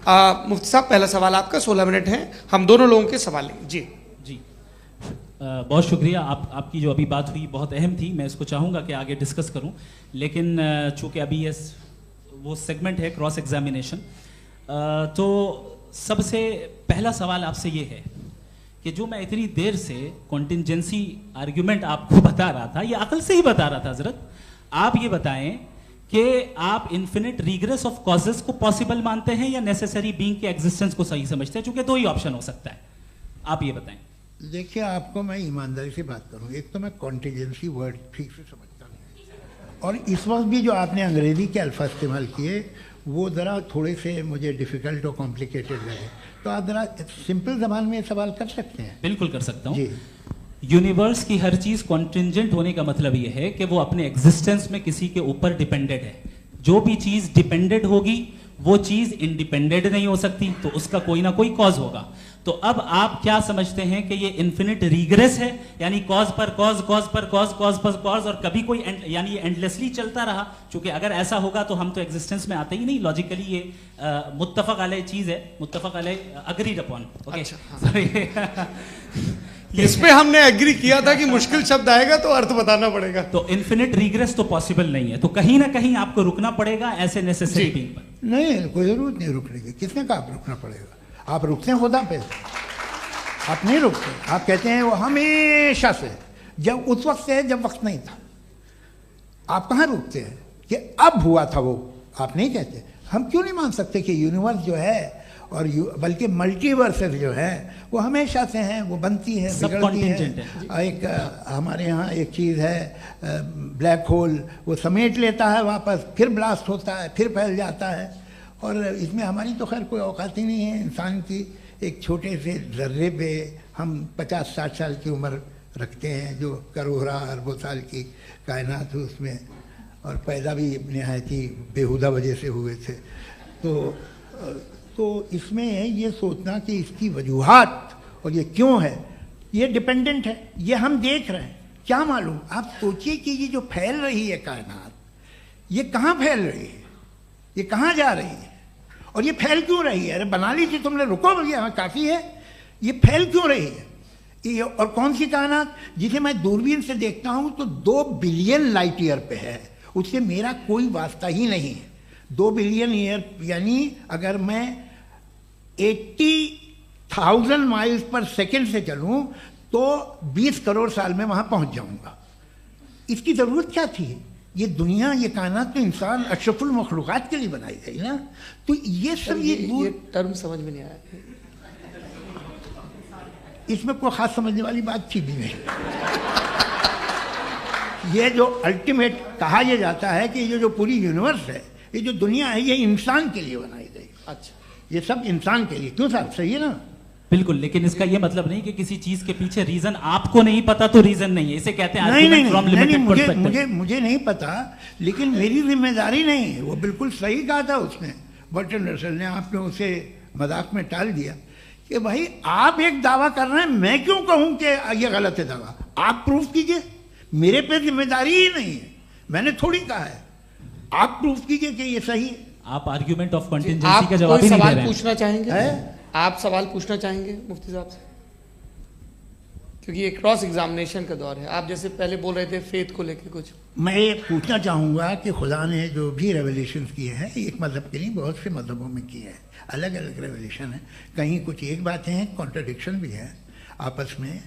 मुफ्ती साहब, पहला सवाल आपका, 16 मिनट हैं, हम दोनों लोगों के सवाल लेंगे। जी जी, बहुत शुक्रिया। आपकी जो अभी बात हुई बहुत अहम थी, मैं इसको चाहूँगा कि आगे डिस्कस करूँ, लेकिन चूँकि अभी ये वो सेगमेंट है क्रॉस एग्जामिनेशन, तो सबसे पहला सवाल आपसे ये है कि जो मैं इतनी देर से कॉन्टिंजेंसी आर्ग्यूमेंट आपको बता रहा था, ये अकल से ही बता रहा था हजरत, आप ये बताएं कि आप इन्फिनिट रिग्रेस ऑफ कॉजेस को पॉसिबल मानते हैं या नेसेसरी बीइंग के एग्जिस्टेंस को सही समझते हैं, क्योंकि दो ही ऑप्शन हो सकता है, आप ये बताएं। देखिए, आपको मैं ईमानदारी से बात करूं, एक तो मैं कॉन्टिजेंसी वर्ड ठीक से समझता नहीं, और इस वक्त भी जो आपने अंग्रेजी के अल्फाज इस्तेमाल किए वो ज़रा थोड़े से मुझे डिफ़िकल्ट और कॉम्प्लिकेटेड लगे, तो आप ज़रा सिंपल ज़बान में सवाल कर सकते हैं? बिल्कुल कर सकता हूँ जी। यूनिवर्स की हर चीज कॉन्टिंजेंट होने का मतलब यह है कि वो अपने एग्जिस्टेंस में किसी के ऊपर डिपेंडेंट है। जो भी चीज डिपेंडेंट होगी वो चीज इंडिपेंडेंट नहीं हो सकती, तो उसका कोई ना कोई कॉज होगा। तो अब आप क्या समझते हैं कि ये इन्फिनिट रिग्रेस है, यानी कॉज पर कॉज, कॉज पर कॉज, कॉज पर कॉज, और कभी कोई यानी ये एंडलेसली चलता रहा? क्योंकि अगर ऐसा होगा तो हम तो एग्जिस्टेंस में आते ही नहीं, लॉजिकली ये मुत्तफक अलैह चीज है, मुत्तफक अलैह अग्रीड अपॉन। इस पे हमने एग्री किया था कि मुश्किल शब्द आएगा तो अर्थ बताना पड़ेगा। तो इन्फिनिट रिग्रेस तो पॉसिबल नहीं है, तो कहीं ना कहीं आपको रुकना पड़ेगा ऐसे नेसेसरी बीइंग पर। नहीं, कोई जरूरत नहीं रुकने की। किसने कहा आप रुकना पड़ेगा? आप रुकते हैं खुदा पे, आप नहीं रुकते। आप कहते हैं वो हमेशा से, जब उस वक्त से है जब वक्त नहीं था। आप कहाँ रुकते हैं कि अब हुआ था वो? आप नहीं कहते। हम क्यों नहीं मान सकते कि यूनिवर्स जो है और बल्कि मल्टीवर्सेस जो है वो हमेशा से हैं, वो बनती है, बिगड़ती है। एक हमारे यहाँ एक चीज़ है ब्लैक होल, वो समेट लेता है वापस, फिर ब्लास्ट होता है, फिर फैल जाता है। और इसमें हमारी तो खैर कोई औकात ही नहीं है इंसान की। एक छोटे से ज़र्रे पे हम 50-60 साल की उम्र रखते हैं, जो करोड़ों अरबों साल की कायनात है उसमें, और पैदा भी नहायत ही बेहुदा वजह से हुए थे। तो इसमें ये सोचना कि इसकी वजूहात और ये क्यों है, ये डिपेंडेंट है, ये हम देख रहे हैं, क्या मालूम। आप सोचिए कि ये जो फैल रही है कायनात, ये कहाँ फैल रही है, ये कहाँ जा रही है, और ये फैल क्यों रही है? अरे बना ली थी तुमने, रुको भैया, हाँ काफ़ी है। ये फैल क्यों रही है? ये और कौन सी कायनात जिसे मैं दूरबीन से देखता हूँ तो 2 बिलियन लाइट ईयर पे है, उससे मेरा कोई वास्ता ही नहीं है। 2 बिलियन ईयर यानी अगर मैं 80,000 माइल्स पर सेकेंड से चलूं तो 20 करोड़ साल में वहां पहुंच जाऊंगा। इसकी जरूरत क्या थी? ये दुनिया, ये कायनात तो इंसान अशरफुल मखलूकात के लिए बनाई गई ना। तो ये सब ये टर्म समझ में नहीं आया, इसमें कोई खास समझने वाली बात थी भी नहीं। ये जो अल्टीमेट कहा यह जाता है कि ये जो पूरी यूनिवर्स है, ये जो दुनिया है, ये इंसान के लिए बनाई गई। अच्छा, ये सब इंसान के लिए। क्यों साहब, सही है ना? बिल्कुल, लेकिन इसका ये मतलब नहीं कि किसी चीज के पीछे रीजन आपको नहीं पता तो रीजन नहीं है, इसे कहते हैं नहीं, मुझे नहीं पता, लेकिन मेरी जिम्मेदारी नहीं है। वो बिल्कुल सही कहा था उसने, बर्टन रसल ने। आपने उसे मजाक में टाल दिया कि भाई आप एक दावा कर रहे हैं, मैं क्यों कहूं कि ये गलत है दावा? आप प्रूफ कीजिए, मेरे पे जिम्मेदारी ही नहीं है, मैंने थोड़ी कहा है। आप प्रूफ कीजिए कि ये सही है। आप आर्ग्यूमेंट ऑफ कंटिंजेंसी का जवाब ही नहीं दे रहे हैं। पूछना चाहेंगे? आप सवाल पूछना चाहेंगे मुफ्ती साहब से? क्योंकि ये क्रॉस एग्जामिनेशन का दौर है। आप जैसे पहले बोल रहे थे फेथ को लेकर कुछ, मैं ये पूछना चाहूँगा कि खुदा ने जो भी रेवल्यूशन किए हैं, एक मज़हब के नहीं बहुत से मज़हबों में किए हैं, अलग अलग रेवल्यूशन है। कहीं कुछ एक बातें हैं, कॉन्ट्रडिक्शन भी है आपस में,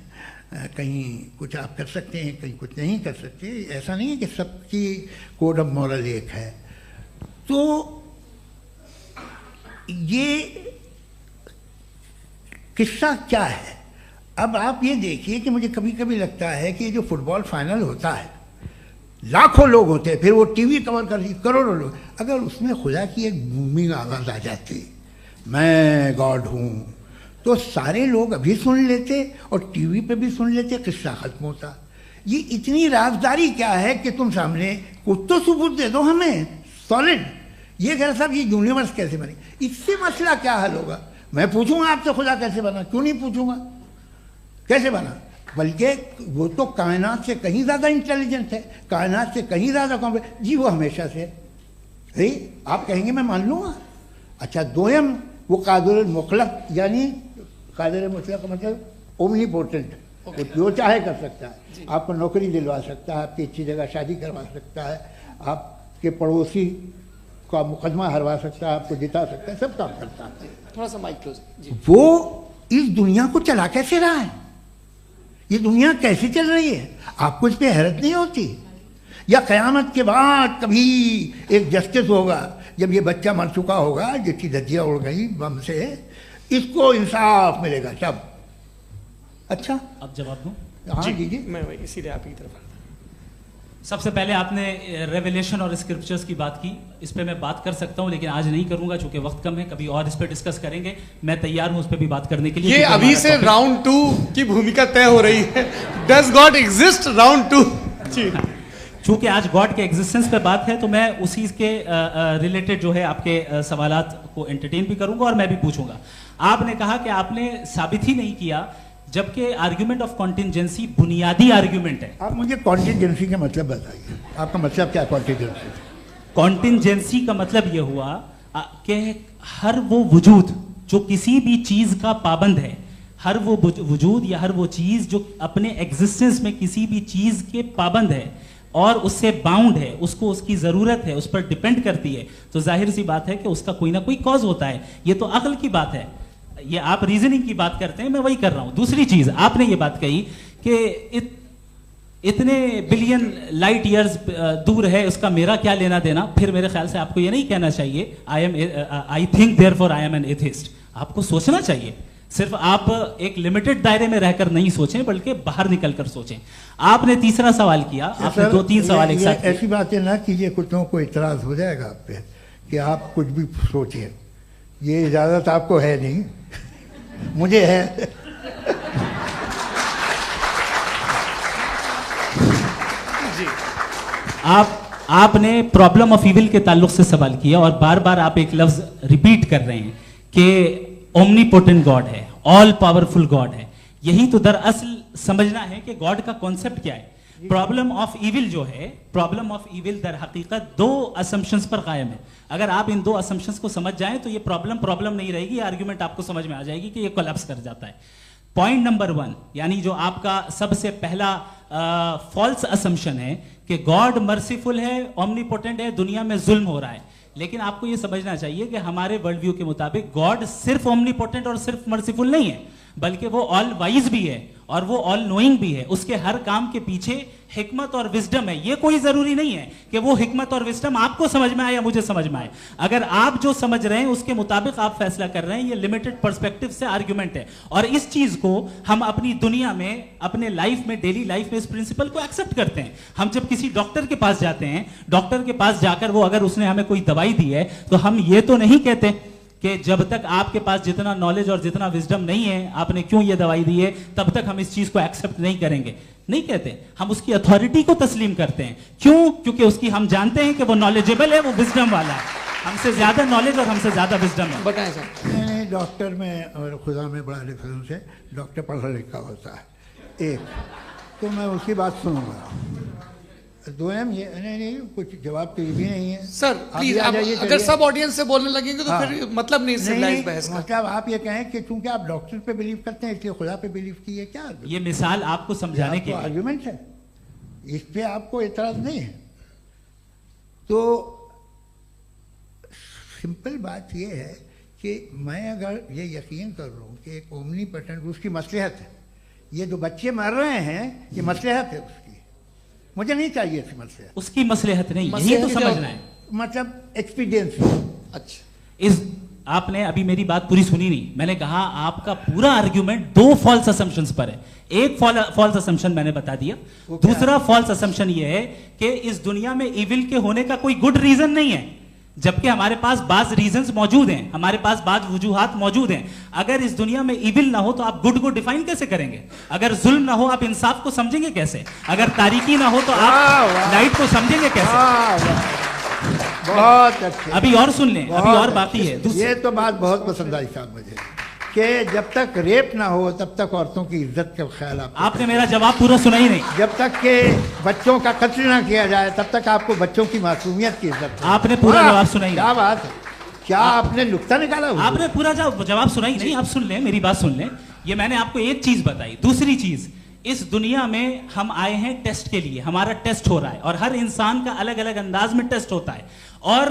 कहीं कुछ आप कर सकते हैं, कहीं कुछ नहीं कर सकते। ऐसा नहीं है कि सबकी कोड ऑफ मॉरल एक है। तो ये किस्सा क्या है? अब आप ये देखिए कि मुझे कभी कभी लगता है कि जो फुटबॉल फाइनल होता है, लाखों लोग होते हैं, फिर वो टीवी कवर कर करोड़ों लोग, अगर उसमें खुदा की एक बूमिंग आवाज़ आ जाती, मैं गॉड हूँ, तो सारे लोग अभी सुन लेते और टीवी पे भी सुन लेते, किस्सा खत्म होता। ये इतनी राजदारी क्या है कि तुम सामने कुछ तो सबूत दे दो हमें सॉलिड। ये कह साहब ये यूनिवर्स कैसे बनी, इससे मसला क्या हल होगा? मैं पूछूंगा आपसे खुदा कैसे बना? क्यों नहीं पूछूंगा कैसे बना? बल्कि वो तो कायनात से कहीं ज़्यादा इंटेलिजेंट है, कायनात से कहीं ज़्यादा कॉम्प्लेक्स। जी वो हमेशा से है, आप कहेंगे मैं मान लूँगा। अच्छा दोयम, वो कादिर मुतलक, यानी कादिर मुतलक का मतलब ओमनीपोटेंट, वो जो चाहे कर सकता है। आपको नौकरी दिलवा सकता है, आपकी अच्छी जगह शादी करवा सकता है, आपके पड़ोसी का मुकदमा हरवा सकता है, आपको जिता सकता है, सब काम करता है। थोड़ा सा माइक क्लोज जी। वो इस दुनिया को चला कैसे रहा है, ये दुनिया कैसे चल रही है, आपको इस पर हैरत नहीं होती? या क़यामत के बाद कभी एक जस्टिस होगा, जब ये बच्चा मर चुका होगा जिसकी धज्जियाँ उड़ गई बम से, इसको इंसाफ मिलेगा तब। अच्छा, अब जवाब दूं? हाँ दीजिए। मैं वही इसीलिए आप की तरफ। सबसे पहले आपने रेवलेशन और स्क्रिप्चर्स की बात की, इस पे मैं बात कर सकता हूं लेकिन आज नहीं करूंगा चूंकि वक्त कम है, कभी और इस पे डिस्कस करेंगे। मैं तैयार हूं उस पे भी बात करने के लिए। ये क्योंकि अभी हमारा से topic- राउंड 2 की भूमिका तय हो रही है। Does God exist round 2? जी, चूंकि आज गॉड के एग्जिस्टेंस पे बात है तो मैं उसी के रिलेटेड जो है आपके सवालात को एंटरटेन भी करूंगा और मैं भी पूछूंगा। आपने कहा कि आपने साबित ही नहीं किया, जबकि आर्ग्यूमेंट ऑफ कॉन्टिजेंसी बुनियादी आर्ग्यूमेंट है। आप मुझे कॉन्टिजेंसी का मतलब बताइए, आपका मतलब क्या कॉन्टिजेंसी? कॉन्टिजेंसी का मतलब यह हुआ कि हर वो वजूद जो किसी भी चीज का पाबंद है, हर वो वजूद या हर वो चीज जो अपने एग्जिस्टेंस में किसी भी चीज के पाबंद है और उससे बाउंड है, उसको उसकी जरूरत है, उस पर डिपेंड करती है, तो जाहिर सी बात है कि उसका कोई ना कोई कॉज होता है। ये तो अक्ल की बात है, ये आप रीजनिंग की बात करते हैं, मैं वही कर रहा हूं। दूसरी चीज आपने ये बात कही कि इतने बिलियन लाइट ईयर्स दूर है, उसका मेरा क्या लेना देना। फिर मेरे ख्याल से आपको ये नहीं कहना चाहिए I think therefore I am an atheist. आपको सोचना चाहिए, सिर्फ आप एक लिमिटेड दायरे में रहकर नहीं सोचें बल्कि बाहर निकलकर सोचें। आपने तीसरा सवाल किया, आपने 2-3 सवाल एक साथ किए। ऐसी बातें ना कीजिए, कुत्तों को इतराज हो जाएगा आप पे कि आप कुछ भी सोचिए, ये इजाजत आपको है नहीं, मुझे है। आपने प्रॉब्लम ऑफ इविल के ताल्लुक से सवाल किया और बार बार आप एक लफ्ज रिपीट कर रहे हैं कि ओमनीपोटेंट गॉड है, ऑल पावरफुल गॉड है। यही तो दरअसल समझना है कि गॉड का कॉन्सेप्ट क्या है। प्रॉब्लम ऑफ इविल जो है, प्रॉब्लम ऑफ इविल दर हकीकत 2 असम्पशंस पर कायम है। अगर आप इन 2 असम्पशंस को समझ जाएं तो ये प्रॉब्लम नहीं रहेगी, आर्ग्यूमेंट आपको समझ में आ जाएगी कि ये कोलैप्स कर जाता है। पॉइंट नंबर 1, यानी जो आपका सबसे पहला फॉल्स असम्पशन है कि गॉड मर्सीफुल है, ओमनीपोटेंट है, दुनिया में जुल्म हो रहा है। लेकिन आपको यह समझना चाहिए कि हमारे वर्ल्ड व्यू के मुताबिक गॉड सिर्फ ओमनीपोटेंट और सिर्फ मर्सीफुल नहीं है, बल्कि वो ऑल वाइज भी है और वो ऑल नोइंग भी है। उसके हर काम के पीछे हिकमत और विजडम है। ये कोई जरूरी नहीं है कि वो हिकमत और विजडम आपको समझ में आए या मुझे समझ में आए। अगर आप जो समझ रहे हैं उसके मुताबिक आप फैसला कर रहे हैं, ये लिमिटेड पर्सपेक्टिव से आर्ग्यूमेंट है। और इस चीज को हम अपनी दुनिया में, अपने लाइफ में, डेली लाइफ में इस प्रिंसिपल को एक्सेप्ट करते हैं। हम जब किसी डॉक्टर के पास जाते हैं, डॉक्टर के पास जाकर वो अगर उसने हमें कोई दवाई दी है तो हम ये तो नहीं कहते कि जब तक आपके पास जितना नॉलेज और जितना विजडम नहीं है, आपने क्यों ये दवाई दी है, तब तक हम इस चीज को एक्सेप्ट नहीं करेंगे। नहीं कहते, हम उसकी अथॉरिटी को तस्लीम करते हैं। क्यों? क्योंकि उसकी हम जानते हैं कि वो नॉलेजेबल है, वो विजडम वाला है, हमसे ज्यादा नॉलेज और हमसे ज्यादा विजडम है। बताएं सर। नहीं, डॉक्टर में और खुदा में बड़ा डिफरेंस है। डॉक्टर पढ़ा लिखा होता है एक, तो मैं उसकी बात सुनूंगा। दोयम ये नहीं, कुछ जवाब तो ये भी नहीं है सर। आप प्लीज, ये आ आप जाइए, अगर चलिए। सब ऑडियंस से बोलने लगेंगे तो हाँ। फिर मतलब नहीं सिविलाइज बहस का। मतलब आप ये कहें कि चूंकि आप डॉक्टर पे बिलीव करते हैं इसलिए खुदा पे बिलीव किए, क्या ये मिसाल आपको समझाने के लिए। आर्ग्यूमेंट है, इस पे आपको एतराज नहीं है। तो सिंपल बात ये है कि मैं अगर ये यकीन कर लूँ कि एक ओमनीपोटेंट, उसकी मसलहत है, ये जो बच्चे मर रहे हैं ये मसलहत है उसकी, मुझे नहीं चाहिए इसकी मसलहत। उसकी मसलहत नहीं, यही तो समझना है। मतलब एक्सपीरियंस। अच्छा, इस आपने अभी मेरी बात पूरी सुनी नहीं। मैंने कहा आपका पूरा आर्ग्यूमेंट 2 फॉल्स असम्पशंस पर है। एक फॉल्स असम्पशन मैंने बता दिया, दूसरा फॉल्स असम्पशन ये है कि इस दुनिया में इविल के होने का कोई गुड रीजन नहीं है, जबकि हमारे पास बाज रीजंस मौजूद हैं, हमारे पास बाज वजूहात मौजूद हैं। अगर इस दुनिया में इविल ना हो तो आप गुड को डिफाइन कैसे करेंगे? अगर जुल्म ना हो आप इंसाफ को समझेंगे कैसे? अगर तारीकी ना हो तो आप लाइट को समझेंगे कैसे? बहुत अच्छे। अभी और सुन लें, अभी और बाकी है। ये तो बात बहुत पसंद आई साहब मुझे कि जब तक रेप ना हो तब तक औरतों की इज्जत का ख्याल आपने मेरा जवाब पूरा सुना ही नहीं। जब तक के बच्चों का कत्ल ना किया जाए तब तक आपको बच्चों की मासूमियत की इज्जत। आपने पूरा जवाब सुना ही नहीं। क्या बात है, क्या आपने नुक्ता निकाला हुआ? आपने पूरा जवाब सुना ही नहीं। आप सुन लें, मेरी बात सुन लें। ये मैंने आपको एक चीज बताई। दूसरी चीज, इस दुनिया में हम आए हैं टेस्ट के लिए, हमारा टेस्ट हो रहा है और हर इंसान का अलग अलग अंदाज में टेस्ट होता है। और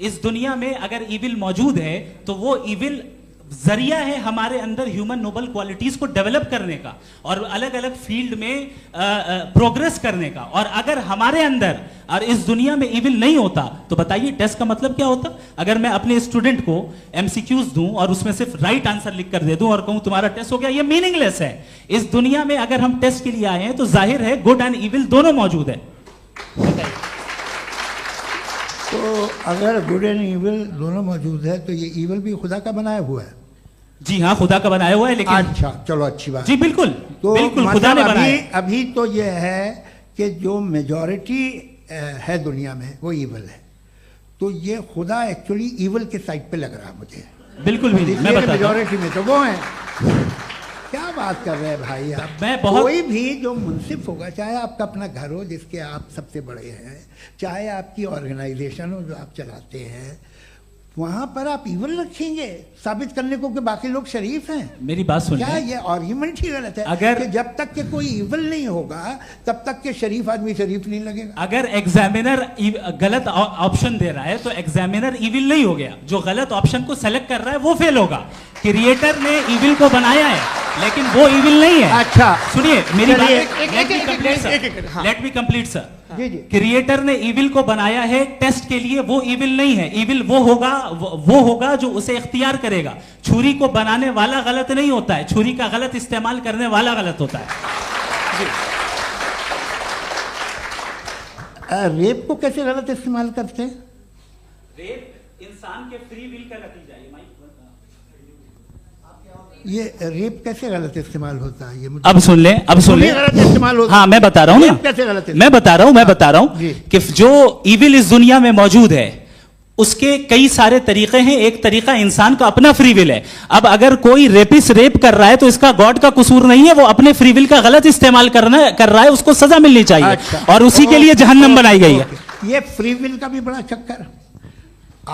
इस दुनिया में अगर ईविल मौजूद है तो वो ईविल जरिया है हमारे अंदर ह्यूमन नोबल क्वालिटीज को डेवलप करने का और अलग अलग फील्ड में प्रोग्रेस करने का। और अगर हमारे अंदर और इस दुनिया में इविल नहीं होता तो बताइए टेस्ट का मतलब क्या होता? अगर मैं अपने स्टूडेंट को एमसीक्यूज दूं और उसमें सिर्फ राइट आंसर लिख कर दे दूं और कहूं तुम्हारा टेस्ट हो गया, ये मीनिंगलेस है। इस दुनिया में अगर हम टेस्ट के लिए आए हैं तो जाहिर है गुड एंड इविल दोनों मौजूद है। तो अगर गुड एंड इविल दोनों मौजूद है तो ये इविल भी खुदा का बनाया हुआ है? जी हाँ, खुदा का बनाया हुआ है। लेकिन अच्छा, चलो अच्छी बात। जी बिल्कुल, तो बिल्कुल खुदा ने बनाया। अभी तो ये है कि जो मेजॉरिटी है दुनिया में वो इविल है, तो ये खुदा एक्चुअली इविल के साइड पे लग रहा है मुझे। बिल्कुल भी नहीं, मैं बताता हूं। मेजॉरिटी में तो वो है। क्या बात कर रहे हैं भाई आप? मैं बहुत कोई भी जो मुंसिफ होगा, चाहे आपका अपना घर हो जिसके आप सबसे बड़े हैं, चाहे आपकी ऑर्गेनाइजेशन हो जो आप चलाते हैं, वहां पर आप इविल रखेंगे साबित करने को कि बाकी लोग शरीफ हैं? मेरी बात सुनिए। क्या ये आर्ग्यूमेंट ही गलत है? अगर कि जब तक के कोई इविल नहीं होगा तब तक के शरीफ आदमी शरीफ नहीं लगेगा। अगर एग्जामिनर गलत ऑप्शन दे रहा है तो एग्जामिनर इविल नहीं हो गया। जो गलत ऑप्शन को सेलेक्ट कर रहा है वो फेल होगा। क्रिएटर ने इविल को बनाया है लेकिन वो इविल नहीं है। अच्छा सुनिए मेरी बात, हाँ। Let me complete sir. जी जी। क्रिएटर ने इविल को बनाया है टेस्ट के लिए, वो इविल नहीं है। इविल वो होगा जो उसे इख्तियार करेगा। छुरी को बनाने वाला गलत नहीं होता है, छुरी का गलत इस्तेमाल करने वाला गलत होता है। रेप को कैसे गलत इस्तेमाल करते हैं? रेप इंसान के फ्री विल का नतीजा है। ये रेप कैसे गलत इस्तेमाल होता है? ये मुझे अब सुन लें, अब सुन लें। गलत इस्तेमाल होता है। हाँ मैं बता रहा हूं ना, कैसे गलत? मैं बता रहा हूं जी। कि जो इविल इस दुनिया में मौजूद है उसके कई सारे तरीके हैं। एक तरीका इंसान का अपना फ्री विल है। अब अगर कोई रेपिस्ट रेप कर रहा है तो इसका गॉड का कसूर नहीं है, वो अपने फ्री विल का गलत इस्तेमाल कर रहा है, उसको सजा मिलनी चाहिए। अच्छा। और उसी के लिए जहन्नम बनाई गई है। ये फ्री विल का भी बड़ा चक्कर।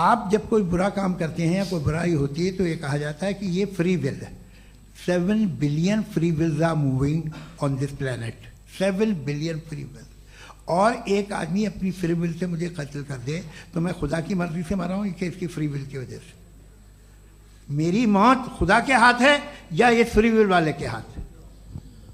आप जब कोई बुरा काम करते हैं या कोई बुराई होती है तो ये कहा जाता है कि ये फ्री विल है। 7 billion free wills are moving on this planet. 7 billion free will. और एक आदमी अपनी फ्री विल से मुझे कत्ल कर दे तो मैं खुदा की मर्जी से मरा हूं कि इसकी फ्री विल की वजह से? मेरी मौत खुदा के हाथ है या ये फ्री विल वाले के हाथ है?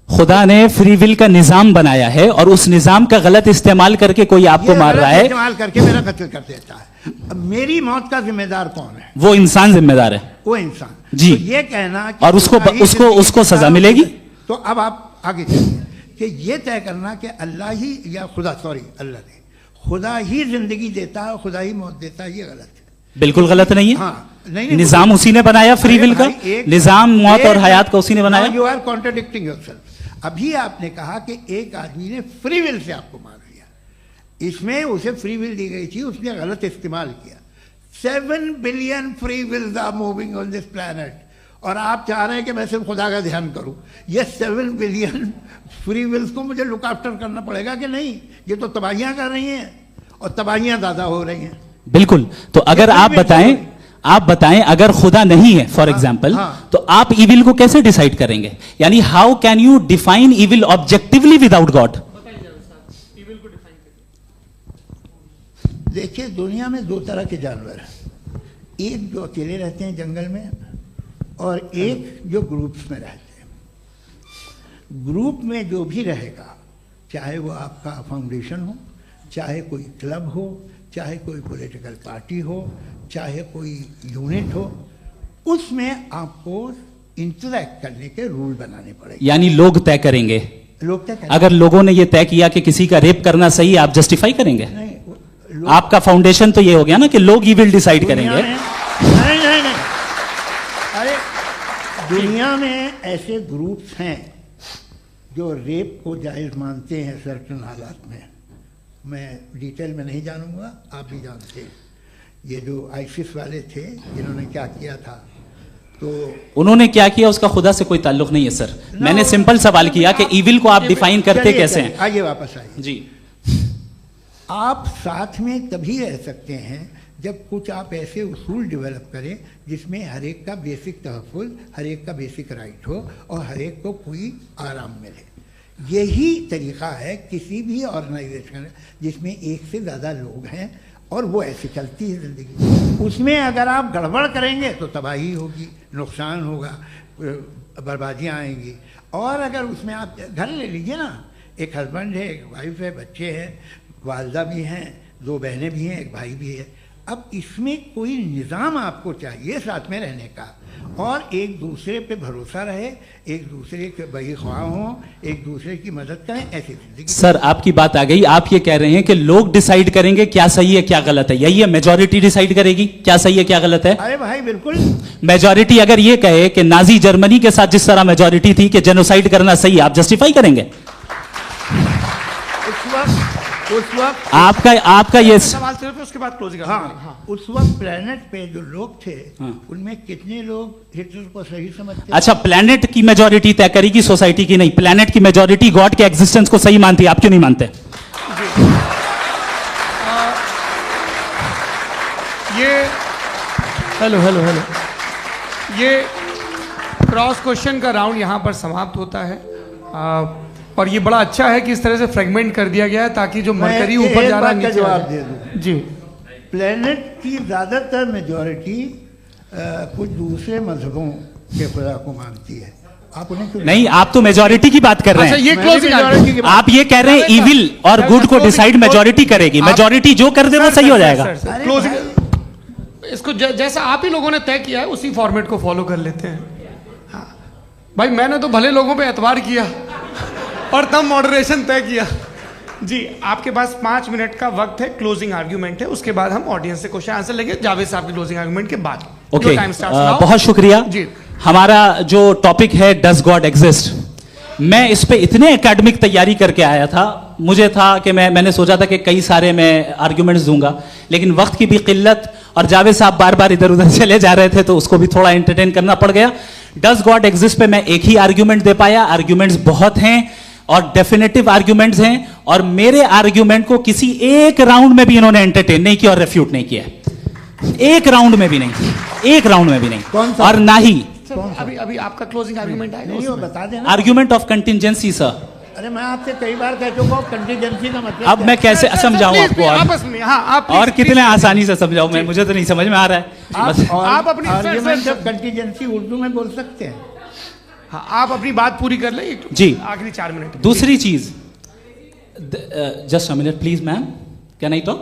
खुदा ने फ्री विल का निजाम बनाया है और उस निजाम का गलत इस्तेमाल करके कोई आपको मार रहा है, इस्तेमाल करके मेरा कत्ल कर देता है। अब मेरी मौत का जिम्मेदार कौन है? वो इंसान जिम्मेदार है। वो इंसान। जी। तो ये कहना कि और उसको सजा मिलेगी। तो अब आप आगे चलिए कि ये तय करना कि अल्लाह ही या खुदा, सॉरी अल्लाह ने, खुदा ही जिंदगी देता है, खुदा ही मौत देता है, ये गलत है। बिल्कुल गलत नहीं है। हाँ, नहीं, निजाम उसी ने बनाया फ्री विल का। निजाम मौत और हयात का उसी ने बनाया। You are contradicting yourself. अभी आपने कहा कि एक आदमी ने फ्री विल से आपको मार दिया, इसमें उसे फ्री विल दी गई थी, उसने गलत इस्तेमाल किया। 7 billion free wills are moving on this planet और आप चाह रहे हैं कि मैं सिर्फ खुदा का ध्यान करूं। ये 7 बिलियन फ्री विल्स को मुझे लुक आफ्टर करना पड़ेगा कि नहीं? ये तो तबाहियां कर रही हैं और तबाहियां ज्यादा हो रही हैं। बिल्कुल। तो अगर आप बताएं अगर खुदा नहीं है फॉर एग्जाम्पल, तो आप इविल को कैसे डिसाइड करेंगे? यानी how can you define evil objectively without God? देखिए दुनिया में 2 तरह के जानवर हैं। एक जो अकेले रहते हैं जंगल में और एक जो ग्रुप्स में रहते हैं। ग्रुप में जो भी रहेगा, चाहे वो आपका फाउंडेशन हो, चाहे कोई क्लब हो, चाहे कोई पॉलिटिकल पार्टी हो, चाहे कोई यूनिट हो, उसमें आपको इंटरैक्ट करने के रूल बनाने पड़ेंगे। यानी लोग तय करेंगे। लोग तय करेंगे। अगर लोगों ने यह तय किया कि किसी का रेप करना सही है, आप जस्टिफाई करेंगे? नहीं, आपका फाउंडेशन तो ये हो गया ना कि लोग ही विल डिसाइड करेंगे। नहीं, अरे दुनिया में ऐसे ग्रुप्स हैं जो रेप को जायज मानते हैं सर्टेन हालात में। मैं डिटेल में नहीं जानूंगा, आप भी जानते हैं। ये जो आईसिस वाले थे जिन्होंने क्या किया था, तो उन्होंने क्या किया उसका खुदा से कोई ताल्लुक नहीं है सर। मैंने सिंपल सवाल किया कि इविल को आप डिफाइन करते कैसे हैं? आइए वापस आइए जी। आप साथ में तभी रह सकते हैं जब कुछ आप ऐसे उसूल डेवलप करें जिसमें हर एक का बेसिक तहफ़्फ़ुज़, हर एक का बेसिक राइट हो और हर एक को कोई आराम मिले। यही तरीक़ा है किसी भी ऑर्गेनाइजेशन जिसमें एक से ज़्यादा लोग हैं और वो ऐसे चलती है ज़िंदगी। उसमें अगर आप गड़बड़ करेंगे तो तबाही होगी, नुकसान होगा, बर्बादियाँ आएंगी। और अगर उसमें आप घर ले लीजिए ना, एक हस्बैंड है, एक वाइफ है, बच्चे हैं, वालदा भी हैं, 2 बहनें भी हैं, एक भाई भी है। अब इसमें कोई निज़ाम आपको चाहिए साथ में रहने का, और एक दूसरे पे भरोसा रहे, एक दूसरे के बहीख्वाह हों, एक दूसरे की मदद करें, ऐसी जिंदगी। सर आपकी बात आ गई, आप ये कह रहे हैं कि लोग डिसाइड करेंगे क्या सही है क्या गलत है, यही है? मेजॉरिटी डिसाइड करेगी क्या सही है क्या गलत है? अरे भाई बिल्कुल। मेजॉरिटी अगर ये कहे कि नाजी जर्मनी के साथ जिस तरह मेजॉरिटी थी कि जेनोसाइड करना सही है, आप जस्टिफाई करेंगे? उस वक्त आपका ये सवाल सिर्फ है, उसके बाद क्लोजिंग। हाँ, उस वक्त प्लेनेट पे जो लोग थे, उनमें कितने लोग हिटलर को सही समझते? अच्छा, प्लेनेट की मेजॉरिटी तय करेगी, सोसाइटी की नहीं। प्लेनेट की मेजॉरिटी गॉड के एग्जिस्टेंस को सही मानती है, आप क्यों नहीं मानते? ये हेलो हेलो हेलो, ये क्रॉस क्वेश्चन का राउंड यहाँ पर समाप्त होता है। और ये बड़ा अच्छा है कि इस तरह से फ्रेगमेंट कर दिया गया है ताकि जो मरकरी ऊपर जा रहा है नीचे जवाब दे दूं जी। प्लेनेट की ज़्यादातर मेजॉरिटी कुछ दूसरे मजहबों के खुदा को मानती है। आप उन्हें क्यों नहीं, आप तो मेजॉरिटी की बात कर रहे हैं। अच्छा, ये क्लोजिंग आप ये कह रहे हैं इविल और गुड को डिसाइड मेजॉरिटी करेगी, मेजॉरिटी जो कर दे वो सही हो जाएगा। क्लोजिंग इसको जैसा आप ही लोगों ने तय किया है उसी फॉर्मेट को फॉलो कर लेते हैं। हाँ भाई, मैंने तो भले लोगों पे एतबार किया और तब मॉडरेशन तय किया जी। आपके पास 5 मिनट का वक्त है, क्लोजिंग आर्ग्यूमेंट है, उसके बाद हम ऑडियंस से क्वेश्चन आंसर लेंगे जावेद साहब के क्लोजिंग आर्ग्यूमेंट के बाद। ओके, बहुत शुक्रिया जी। हमारा जो टॉपिक है डज गॉड एग्जिस्ट, मैं इस पे इतने एकेडमिक तैयारी करके आया था, मुझे था कि मैंने सोचा था कि कई सारे मैं आर्ग्यूमेंट्स दूंगा, लेकिन वक्त की भी किल्लत और जावेद साहब बार बार इधर उधर चले जा रहे थे तो उसको भी थोड़ा एंटरटेन करना पड़ गया। डज गॉड एग्जिस्ट पे मैं एक ही आर्ग्यूमेंट दे पाया, आर्ग्यूमेंट्स बहुत हैं और डेफिनेटिव आर्ग्यूमेंट्स हैं, और मेरे आर्ग्यूमेंट को किसी एक राउंड में भी इन्होंने एंटरटेन नहीं किया और रेफ्यूट नहीं किया, एक राउंड में भी नहीं, एक राउंड में भी नहीं, और ना ही अभी आपका क्लोजिंग आर्ग्यूमेंट आएगा, नहीं, वो बता देना। Argument of contingency. सर अरे मैं आपसे कई बार कह चुका हूं कंटिजेंसी का मतलब अब मैं कैसे समझाऊं आपको, आपस में हाँ, आप और कितने आसानी से समझाऊं मैं, मुझे तो नहीं समझ में आ रहा है। आप अपनी आर्ग्यूमेंट ऑफ कंटिजेंसी उर्दू में बोल सकते हैं। हाँ, आप अपनी बात पूरी कर ले जी, आखिरी 4 मिनट। दूसरी चीज, just a minute please ma'am, can I talk?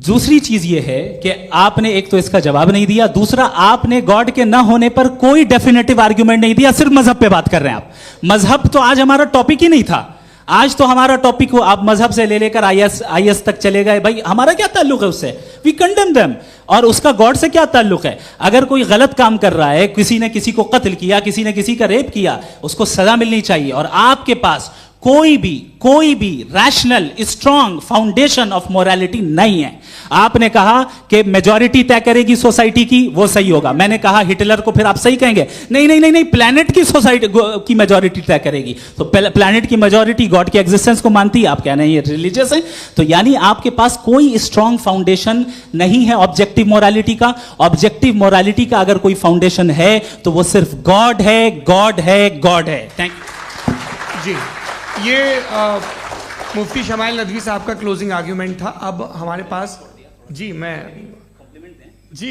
दूसरी चीज ये है कि आपने एक तो इसका जवाब नहीं दिया, दूसरा आपने गॉड के ना होने पर कोई डेफिनेटिव आर्ग्यूमेंट नहीं दिया, सिर्फ मजहब पे बात कर रहे हैं आप। मजहब तो आज हमारा टॉपिक ही नहीं था, आज तो हमारा टॉपिक हो, आप मजहब से ले लेकर आईएस तक चले गए। भाई हमारा क्या ताल्लुक है उससे? We condemn them. और उसका गॉड से क्या ताल्लुक है? अगर कोई गलत काम कर रहा है, किसी ने किसी को कत्ल किया, किसी ने किसी का रेप किया, उसको सजा मिलनी चाहिए। और आपके पास कोई भी rational strong foundation of morality नहीं है। आपने कहा कि मेजॉरिटी तय करेगी सोसाइटी की, वो सही होगा। मैंने कहा हिटलर को फिर आप सही कहेंगे, नहीं, प्लैनेट की सोसाइटी की मेजॉरिटी तय करेगी। तो प्लैनेट की मेजॉरिटी गॉड के एग्जिस्टेंस को मानती है, आप कह रहे हैं ये रिलीजियस है। तो यानी आपके पास कोई स्ट्रॉन्ग फाउंडेशन नहीं है ऑब्जेक्टिव मोरालिटी का। ऑब्जेक्टिव मोरालिटी का अगर कोई फाउंडेशन है तो वो सिर्फ गॉड है, गॉड है, गॉड है। थैंक यू जी। ये मुफ्ती शमाइल नदवी साहब का क्लोजिंग आर्ग्यूमेंट था। अब हमारे पास जी जी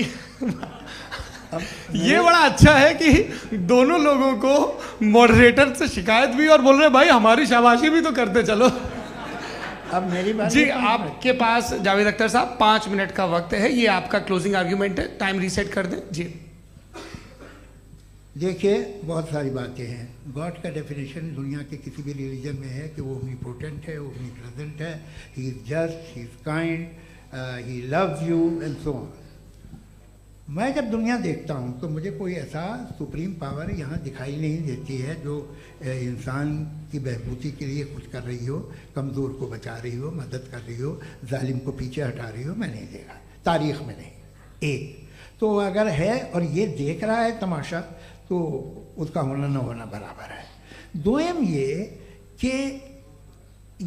ये बड़ा अच्छा है कि दोनों लोगों को मॉडरेटर से शिकायत भी और बोल रहे भाई हमारी शाबाशी भी तो करते चलो। अब मेरी बात जी, आपके पास जावेद अख्तर साहब 5 मिनट का वक्त है, ये आपका क्लोजिंग आर्ग्यूमेंट है, टाइम रीसेट कर दें जी। देखिए, बहुत सारी बातें हैं। गॉड का डेफिनेशन दुनिया के किसी भी रिलीजन में है कि वो ओमनीपोटेंट है, ओमनीप्रेजेंट है, he is just, he is kind, he loves you and so on. मैं जब दुनिया देखता हूँ तो मुझे कोई ऐसा सुप्रीम पावर यहाँ दिखाई नहीं देती है जो इंसान की बहबूदी के लिए कुछ कर रही हो, कमज़ोर को बचा रही हो, मदद कर रही हो, जालिम को पीछे हटा रही हो। मैं नहीं देखा, तारीख़ में नहीं। एक तो अगर है और ये देख रहा है तमाशा, तो उसका होना न होना बराबर है। दोयम ये कि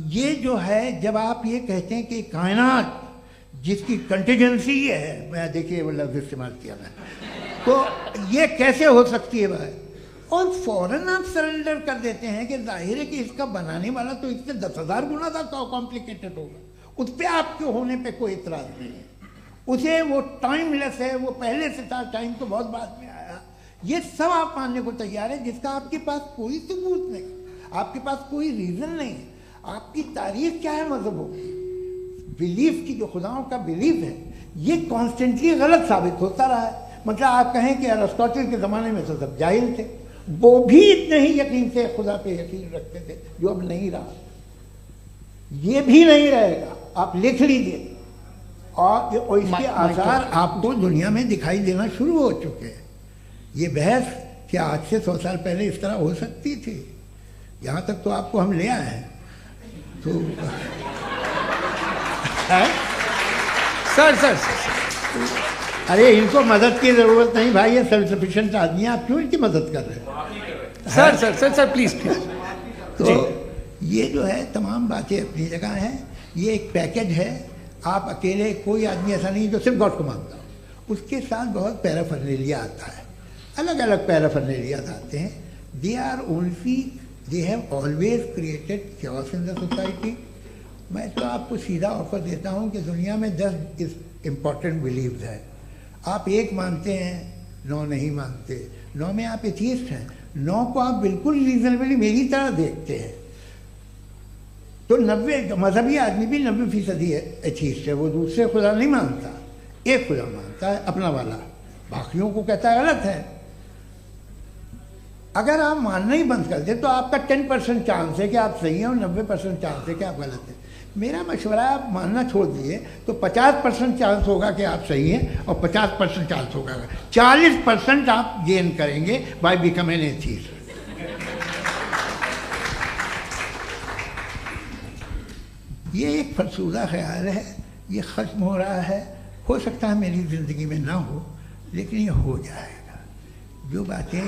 ये जो है, जब आप ये कहते हैं कि कायनात जिसकी कंटीजेंसी ये है, मैं देखिए वो लफ्ज़ इस्तेमाल किया मैं, तो ये कैसे हो सकती है भाई? और फौरन आप सरेंडर कर देते हैं कि जाहिर है कि इसका बनाने वाला तो इससे 10,000 गुना ज़्यादा कॉम्प्लिकेटेड होगा, उस पर आपके होने पे कोई इतराज़ नहीं है। उसे वो टाइमलेस है, वो पहले से था, टाइम तो बहुत बाद में आया, ये सब आप मानने को तैयार है, जिसका आपके पास कोई सबूत नहीं, आपके पास कोई रीज़न नहीं है। आपकी तारीख क्या है मजहबों की, बिलीफ की, जो खुदाओं का बिलीफ है, ये कॉन्स्टेंटली गलत साबित होता रहा है। मतलब आप कहें कि अरिस्टोटल के ज़माने में तो सब जाहिल थे, वो भी इतने ही यकीन से खुदा पे यकीन रखते थे, जो अब नहीं रहा, ये भी नहीं रहेगा, आप लिख लीजिए। और इसके आसार आपको दुनिया में दिखाई देना शुरू हो चुके हैं। ये बहस क्या आज से 100 साल पहले इस तरह हो सकती थी? यहाँ तक तो आपको हम ले आए हैं। तो सर अरे इनको मदद की ज़रूरत नहीं भाई, ये सेल्फ सफिशिएंट आदमी है, आप क्यों इनकी मदद कर रहे हैं? Sir please. तो ये जो है तमाम बातें अपनी जगह हैं, ये एक पैकेज है। आप अकेले, कोई आदमी ऐसा नहीं जो सिर्फ गॉड को मानता हो, उसके साथ बहुत पैराफर्नेलिया आता है, अलग अलग पैराफर्नेलिया आते हैं। They have always created chaos in the society. मैं तो आपको सीधा ऑफर देता हूँ कि दुनिया में 10 इम्पॉर्टेंट बिलीव्स हैं, आप एक मानते हैं, 9 नहीं मानते, 9 में आप एथियस्ट हैं, 9 को आप बिल्कुल रीजनेबली मेरी तरह देखते हैं। तो 90 मजहबी आदमी भी 90% एथियस्ट है, वो दूसरे खुदा नहीं मानता, एक खुदा मानता है अपना वाला, बाकियों को कहता है गलत है। अगर आप मानना ही बंद कर दे तो आपका 10% चांस है कि आप सही हैं और 90% चांस है कि आप गलत हैं। मेरा मशवरा है, आप मानना छोड़ दिए तो 50% चांस होगा कि आप सही हैं और 50% चांस होगा, 40% आप गेन करेंगे बाय बिकमिंग एन एथियस्ट। ये एक फरसूदा ख्याल है, ये ख़त्म हो रहा है, हो सकता है मेरी ज़िंदगी में ना हो, लेकिन ये हो जाएगा। जो बातें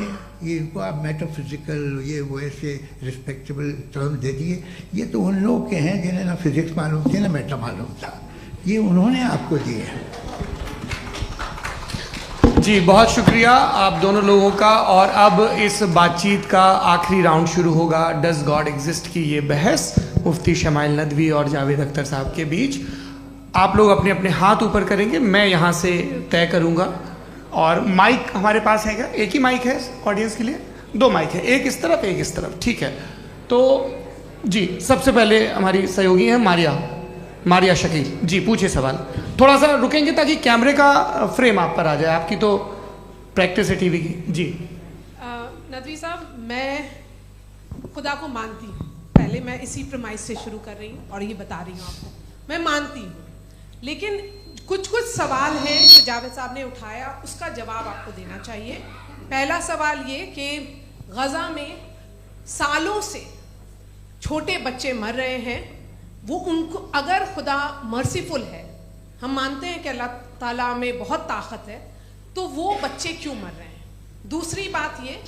ये इनको आप मेटाफिज़िकल ये वो ऐसे रिस्पेक्टेबल टर्म दे दिए, ये तो उन लोग के हैं जिन्हें ना फिज़िक्स मालूम थी ना मेटा मालूम था, ये उन्होंने आपको दिए हैं। जी बहुत शुक्रिया आप दोनों लोगों का। और अब इस बातचीत का आखिरी राउंड शुरू होगा, डज गॉड एग्जिस्ट की ये बहस मुफ्ती शमाइल नदवी और जावेद अख्तर साहब के बीच। आप लोग अपने अपने हाथ ऊपर करेंगे, मैं यहाँ से तय करूँगा। और माइक हमारे पास है क्या? एक ही माइक है ऑडियंस के लिए? 2 माइक है, एक इस तरफ एक इस तरफ, ठीक है। तो जी सबसे पहले हमारी सहयोगी हैं मारिया शकील जी, पूछिए सवाल। थोड़ा सा रुकेंगे ताकि कैमरे का फ्रेम आप पर आ जाए, आपकी तो प्रैक्टिस है टीवी की। जी नदवी साहब, मैं खुदा को मानती हूँ, पहले मैं इसी प्रमाइस से शुरू कर रही हूँ और ये बता रही हूँ आपको, मैं मानती हूँ, लेकिन कुछ सवाल हैं जो जावेद साहब ने उठाया, उसका जवाब आपको देना चाहिए। पहला सवाल ये कि गज़ा में सालों से छोटे बच्चे मर रहे हैं, वो उनको, अगर खुदा मर्सीफुल है, हम मानते हैं कि अल्लाह ताला में बहुत ताकत है, तो वो बच्चे क्यों मर रहे हैं? दूसरी बात ये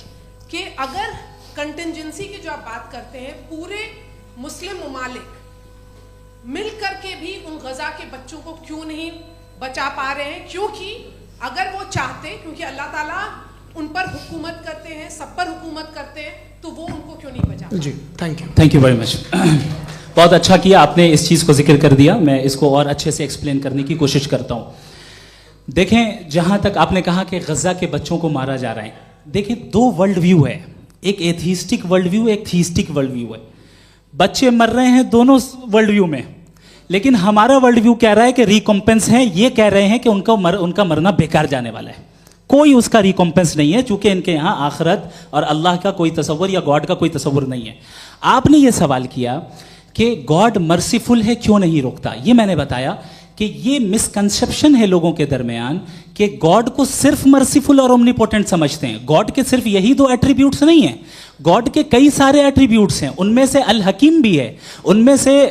कि अगर कंटिजेंसी की जो आप बात करते हैं, पूरे मुस्लिम ममालिक मिल करके भी उन गज़ा के बच्चों को क्यों नहीं बचा पा रहे हैं? क्योंकि अगर वो चाहते, क्योंकि अल्लाह ताला उन पर हुकूमत करते हैं, सब पर हुकूमत करते हैं, तो वो उनको क्यों नहीं बचा? जी थैंक यू वेरी मच। बहुत अच्छा किया आपने इस चीज़ को जिक्र कर दिया, मैं इसको और अच्छे से एक्सप्लेन करने की कोशिश करता हूँ। देखें, जहाँ तक आपने कहा कि गज़ा के बच्चों को मारा जा रहा है, देखें 2 वर्ल्ड व्यू है, एक एथिस्टिक वर्ल्ड व्यू, एक थीस्टिक वर्ल्ड व्यू है। बच्चे मर रहे हैं दोनों वर्ल्ड व्यू में, लेकिन हमारा वर्ल्ड व्यू कह रहा है कि रिकॉम्पेंस है, ये कह रहे हैं कि उनका मरना बेकार जाने वाला है, कोई उसका रिकॉम्पेंस नहीं है, चूंकि इनके यहाँ आखिरत और अल्लाह का कोई तसव्वुर या गॉड का कोई तसव्वुर नहीं है। आपने ये सवाल किया कि गॉड मर्सीफुल है, क्यों नहीं रोकता? ये मैंने बताया कि ये मिसकंसेप्शन है लोगों के दरमियान कि गॉड को सिर्फ मर्सीफुल और ओमनीपोटेंट समझते हैं। गॉड के सिर्फ यही 2 एट्रीब्यूट्स नहीं हैं, गॉड के कई सारे एट्रीब्यूट्स हैं, उनमें से अल हकीम भी है, उनमें से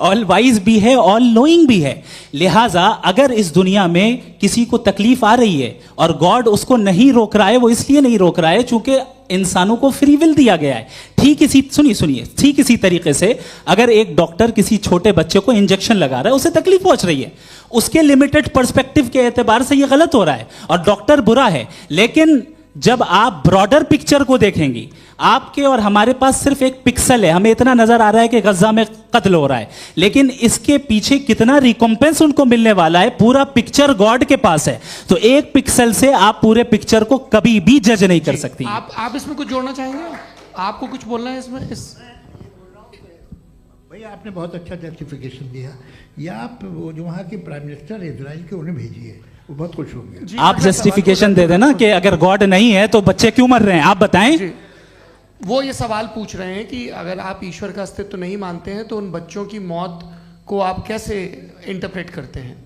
ऑल वाइज भी है, ऑल नोइंग भी है। लिहाजा अगर इस दुनिया में किसी को तकलीफ आ रही है और गॉड उसको नहीं रोक रहा है, वो इसलिए नहीं रोक रहा है चूंकि इंसानों को फ्री विल दिया गया है। ठीक इसी सुनिए ठीक इसी तरीके से अगर एक डॉक्टर किसी छोटे बच्चे को इंजेक्शन लगा रहा है, उसे तकलीफ पहुंच रही है, उसके लिमिटेड पर्सपेक्टिव के एतबार से यह गलत हो रहा है और डॉक्टर बुरा है। लेकिन जब आप ब्रॉडर पिक्चर को देखेंगी, आपके और हमारे पास सिर्फ एक पिक्सल है, हमें इतना नजर आ रहा है कि गजा में कत्ल हो रहा है, लेकिन इसके पीछे कितना रिकॉम्पेंस उनको मिलने वाला है, पूरा पिक्चर गॉड के पास है। तो एक पिक्सल से आप पूरे पिक्चर को कभी भी जज नहीं कर सकती। आप इसमें कुछ जोड़ना चाहेंगे? आपको कुछ बोलना है इसमें? भैया आपने बहुत अच्छा जस्टिफिकेशन दिया। या आप वो जो वहाँ के प्राइम मिनिस्टर इजराइल के उन्हें भेजिए, वो बहुत खुश होंगे। आप जस्टिफिकेशन दे देना कि अगर गॉड नहीं है तो बच्चे क्यों मर रहे हैं, आप बताएं। वो ये सवाल पूछ रहे हैं कि अगर आप ईश्वर का अस्तित्व नहीं मानते हैं तो उन बच्चों की मौत को आप कैसे इंटरप्रेट करते हैं?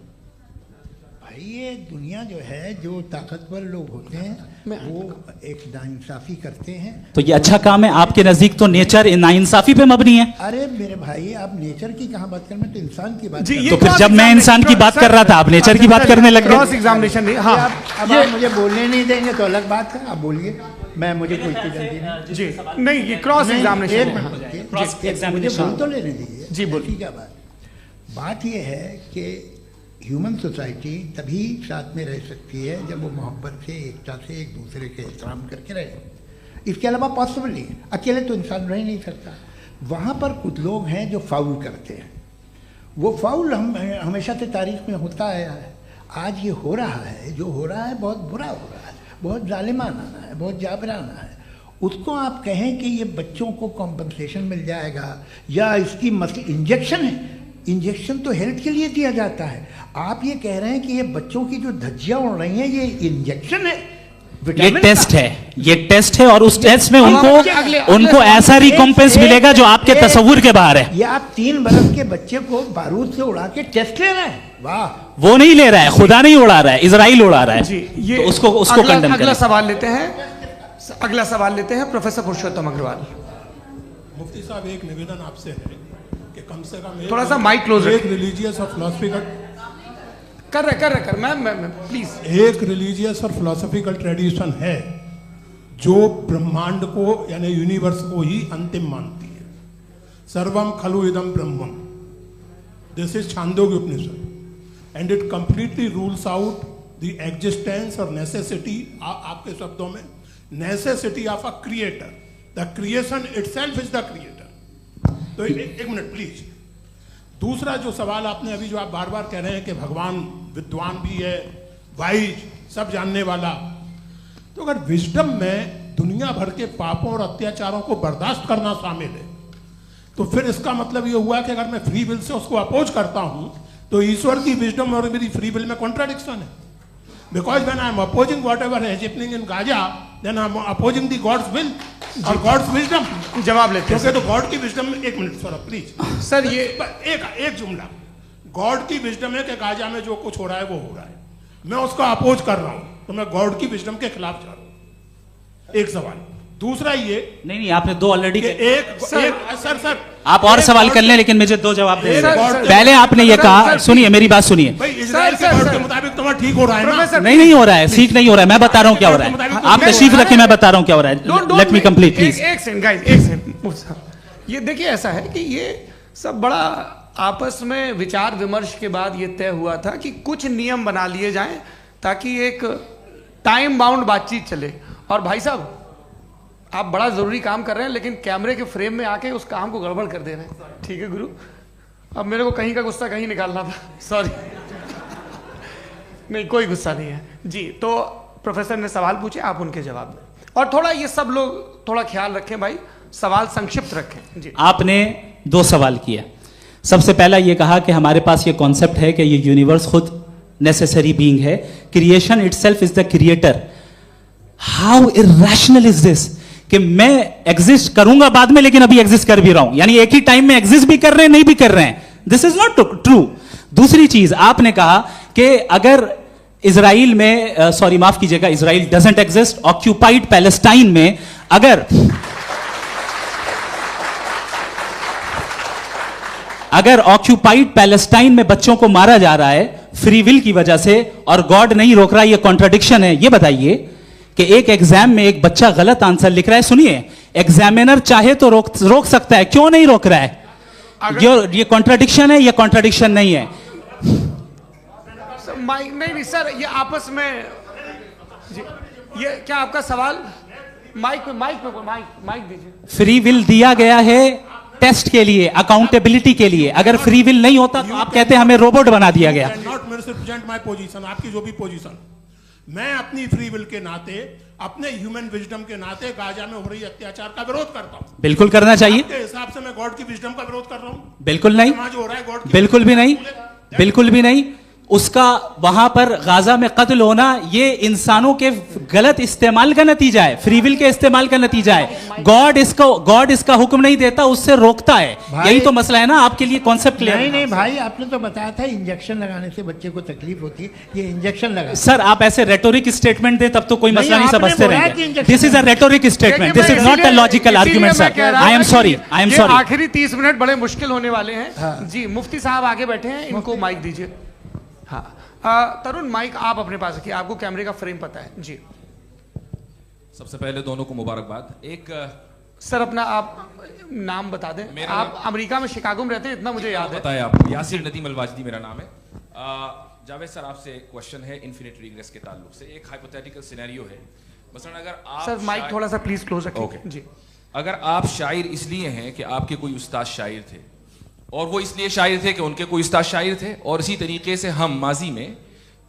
भाई ये दुनिया जो है, जो ताकतवर लोग होते हैं वो एक नाइंसाफी करते हैं। तो ये अच्छा काम है आपके नजदीक, तो नेचर नाइंसाफी पे मबनी है। अरे मेरे भाई, आप नेचर की कहाँ बात कर रहे हैं, तो इंसान की बात जी, कर तो फिर जब मैं इंसान की बात कर रहा था आप नेचर की बात करने लग क्रॉस गए। एग्जामिनेशन नहीं। हाँ, अब आप मुझे बोलने नहीं देंगे तो अलग बात है, आप बोलिए, मुझे कोई जल्दी नहीं। जी नहीं, ये क्रॉस एग्जामिनेशन है। मुझे बोल तो लेने दीजिए। जी बोलिए। क्या बात ये है कि ह्यूमन सोसाइटी तभी साथ में रह सकती है जब वो मोहब्बत से, एकता से, एक दूसरे के एहतराम करके रहे। इसके अलावा पॉसिबल नहीं है, अकेले तो इंसान रह नहीं सकता। वहाँ पर कुछ लोग हैं जो फाउल करते हैं। वो फाउल हम हमेशा से तारीख में होता आया है। आज ये हो रहा है, जो हो रहा है बहुत बुरा हो रहा है, बहुत जालिमाना है, बहुत जाबराना है। उसको आप कहें कि ये बच्चों को कॉम्पनसेशन मिल जाएगा या इसकी इंजेक्शन है, इंजेक्शन तो हेल्थ के लिए दिया जाता है। आप ये कह रहे हैं कि ये बच्चों की जो धज्जियां उड़ रही हैं ये इंजेक्शन है, ये टेस्ट है, ये टेस्ट है और उस टेस्ट में उनको ऐसा रिकॉम्पेंस मिलेगा जो आपके तस्वुर के बाहर है। ये आप 3 बरस के बच्चे को बारूद से उड़ा के टेस्ट ले रहे हैं। वाह, वो नहीं ले रहा है, खुदा नहीं उड़ा रहा है, इजराइल उड़ा रहा है। जी, ये तो उसको कंडेम करें। अगला सवाल लेते हैं प्रोफेसर पुरुषोत्तम अग्रवाल। मुफ्ती साहब, एक निवेदन आपसे है कि कम से कम थोड़ा सा माइक क्लोज एक रिलीजियस और फिलॉसफिकल कर मैं प्लीज। एक रिलीजियस और फिलोसॉफिकल ट्रेडिशन है जो ब्रह्मांड को यानी यूनिवर्स को ही अंतिम मानती है। सर्वम खलु इदम ब्रह्मम, this is Chandogya Upanishad and it completely rules out the existence और नेसेसिटी, आपके शब्दों में necessity of a creator. The creation itself is the creator. तो एक मिनट प्लीज। दूसरा जो सवाल आपने अभी जो आप बार बार कह रहे हैं कि भगवान विद्वान भी है, वाइज, सब जानने वाला, तो अगर विजडम में दुनिया भर के पापों और अत्याचारों को बर्दाश्त करना शामिल है तो फिर इसका मतलब ये हुआ कि अगर मैं फ्री विल से उसको अपोज करता हूं तो ईश्वर की विजडम और मेरी फ्री विल में कॉन्ट्राडिक्शन है। Because when I am opposing whatever is happening in Gaza, then I am opposing the god's will और गॉड्स विजडम। जवाब लेते हैं तो गॉड की विजडम में, एक मिनट सर प्लीज सर, ये एक जुमला। गॉड की विजडम है कि गाजा में जो कुछ हो रहा है वो हो रहा है, मैं उसका अपोज कर रहा हूं, तो मैं गॉड की विजडम के खिलाफ जा रहा हूं। एक सवाल। दूसरा ये नहीं, आपने 2 ऑलरेडी। सर आप और सवाल कर लें, लेकिन मुझे 2 जवाब दे। पहले आपने ये कहा, सुनिए मेरी बात सुनिए। इजराइल के गॉड के मुताबिक तुम्हारा ठीक हो रहा है ना? नहीं हो रहा है, ठीक नहीं हो रहा है। मैं बता रहा हूँ क्या हो रहा है, आप तशरीफ रखिए, मैं बता रहा हूँ क्या हो रहा है। Late me complete please. एक सेकंड गाइस, एक सेकंड। ये देखिए, ऐसा है कि ये सब बड़ा आपस में विचार विमर्श के बाद ये तय हुआ था कि कुछ नियम बना लिए जाएं ताकि एक टाइम बाउंड बातचीत चले। और भाई साहब, आप बड़ा जरूरी काम कर रहे हैं लेकिन कैमरे के फ्रेम में आके उस काम को गड़बड़ कर दे रहे हैं। ठीक है गुरु, अब मेरे को कहीं का गुस्सा कहीं निकालना था, सॉरी। नहीं, कोई गुस्सा नहीं है जी। तो प्रोफेसर ने सवाल पूछे, आप उनके जवाब दें। और थोड़ा ये सब लोग थोड़ा ख्याल रखें भाई, सवाल संक्षिप्त रखें जी। आपने 2 सवाल किया। सबसे पहला ये कहा कि हमारे पास ये कॉन्सेप्ट है कि ये यूनिवर्स खुद नेसेसरी बीइंग है, creation itself is the creator. How irrational is this कि मैं एग्जिस्ट करूंगा बाद में, लेकिन अभी एग्जिस्ट कर भी रहा हूं, यानी एक ही टाइम में एग्जिस्ट भी कर रहे हैं, नहीं भी कर रहे हैं। This is not true. दूसरी चीज आपने कहा कि अगर इजराइल में, सॉरी माफ कीजिएगा, Israel doesn't exist, occupied Palestine में अगर ऑक्यूपाइड पैलेस्टाइन में बच्चों को मारा जा रहा है फ्री विल की वजह से और गॉड नहीं रोक रहा, ये कॉन्ट्राडिक्शन है। ये बताइए कि एक एग्जाम में एक बच्चा गलत आंसर लिख रहा है, सुनिए, एग्जामिनर चाहे तो रोक सकता है, क्यों नहीं रोक रहा है? ये कॉन्ट्राडिक्शन है, ये कॉन्ट्राडिक्शन नहीं है। माइक नहीं सर, ये आपस में जी, ये क्या आपका सवाल? माइक दीजिए। फ्री विल दिया गया है टेस्ट के लिए, अकाउंटेबिलिटी के लिए। अगर फ्री विल नहीं होता तो आप कहते हैं हमें रोबोट बना दिया गया। नॉट मिसरिप्रेजेंट माय पोजीशन, आपकी जो भी पोजीशन, मैं अपनी फ्री विल के नाते, अपने ह्यूमन विजडम के नाते गाजा में हो रही अत्याचार का विरोध करता हूं। बिल्कुल करना चाहिए। आपके हिसाब से मैं गॉड की विजडम का विरोध कर रहा हूं? बिल्कुल नहीं, जो हो रहा है गॉड की, बिल्कुल भी नहीं, बिल्कुल भी नहीं। उसका वहां पर गाजा में कत्ल होना ये इंसानों के गलत इस्तेमाल का नतीजा है, फ्री विल के इस्तेमाल का नतीजा है। गॉड इसका हुक्म नहीं देता, उससे रोकता है। यही तो मसला है ना, आपके लिए कॉन्सेप्ट क्लियर है? नहीं भाई, आपने तो बताया था इंजेक्शन लगाने से बच्चे को तकलीफ होती है, ये इंजेक्शन लगा। सर आप ऐसे रेटोरिक स्टेटमेंट दें तब तो कोई मसला नहीं समझते रहेंगे। This is a rhetoric statement, this is not a logical argument sir. I am sorry, I am sorry. आखिरी 30 मिनट बड़े मुश्किल होने वाले हैं। जी मुफ्ती साहब आगे बैठे हैं, इनको माइक दीजिए। हाँ तरुण, माइक आप अपने पास रखिए, आपको कैमरे का फ्रेम पता है जी। सबसे पहले दोनों को मुबारकबाद। एक सर अपना आप नाम बता दें। आप अमेरिका में शिकागो में रहते हैं, इतना मुझे याद है। बताया आपको, यासिर नदीम अलवाजदी मेरा नाम है। जावेद सर आपसे क्वेश्चन है इन्फिनिट रिग्रेस के ताल्लुक से। एक हाइपोथेटिकल सिनेरियो है, मसलन अगर आप सर माइक थोड़ा सा प्लीज क्लोज रखिए जी। अगर आप शायर इसलिए हैं कि आपके कोई उस्ताद शायर थे, और वो इसलिए शायर थे कि उनके कोई उस्ताद शायर थे, और इसी तरीके से हम माजी में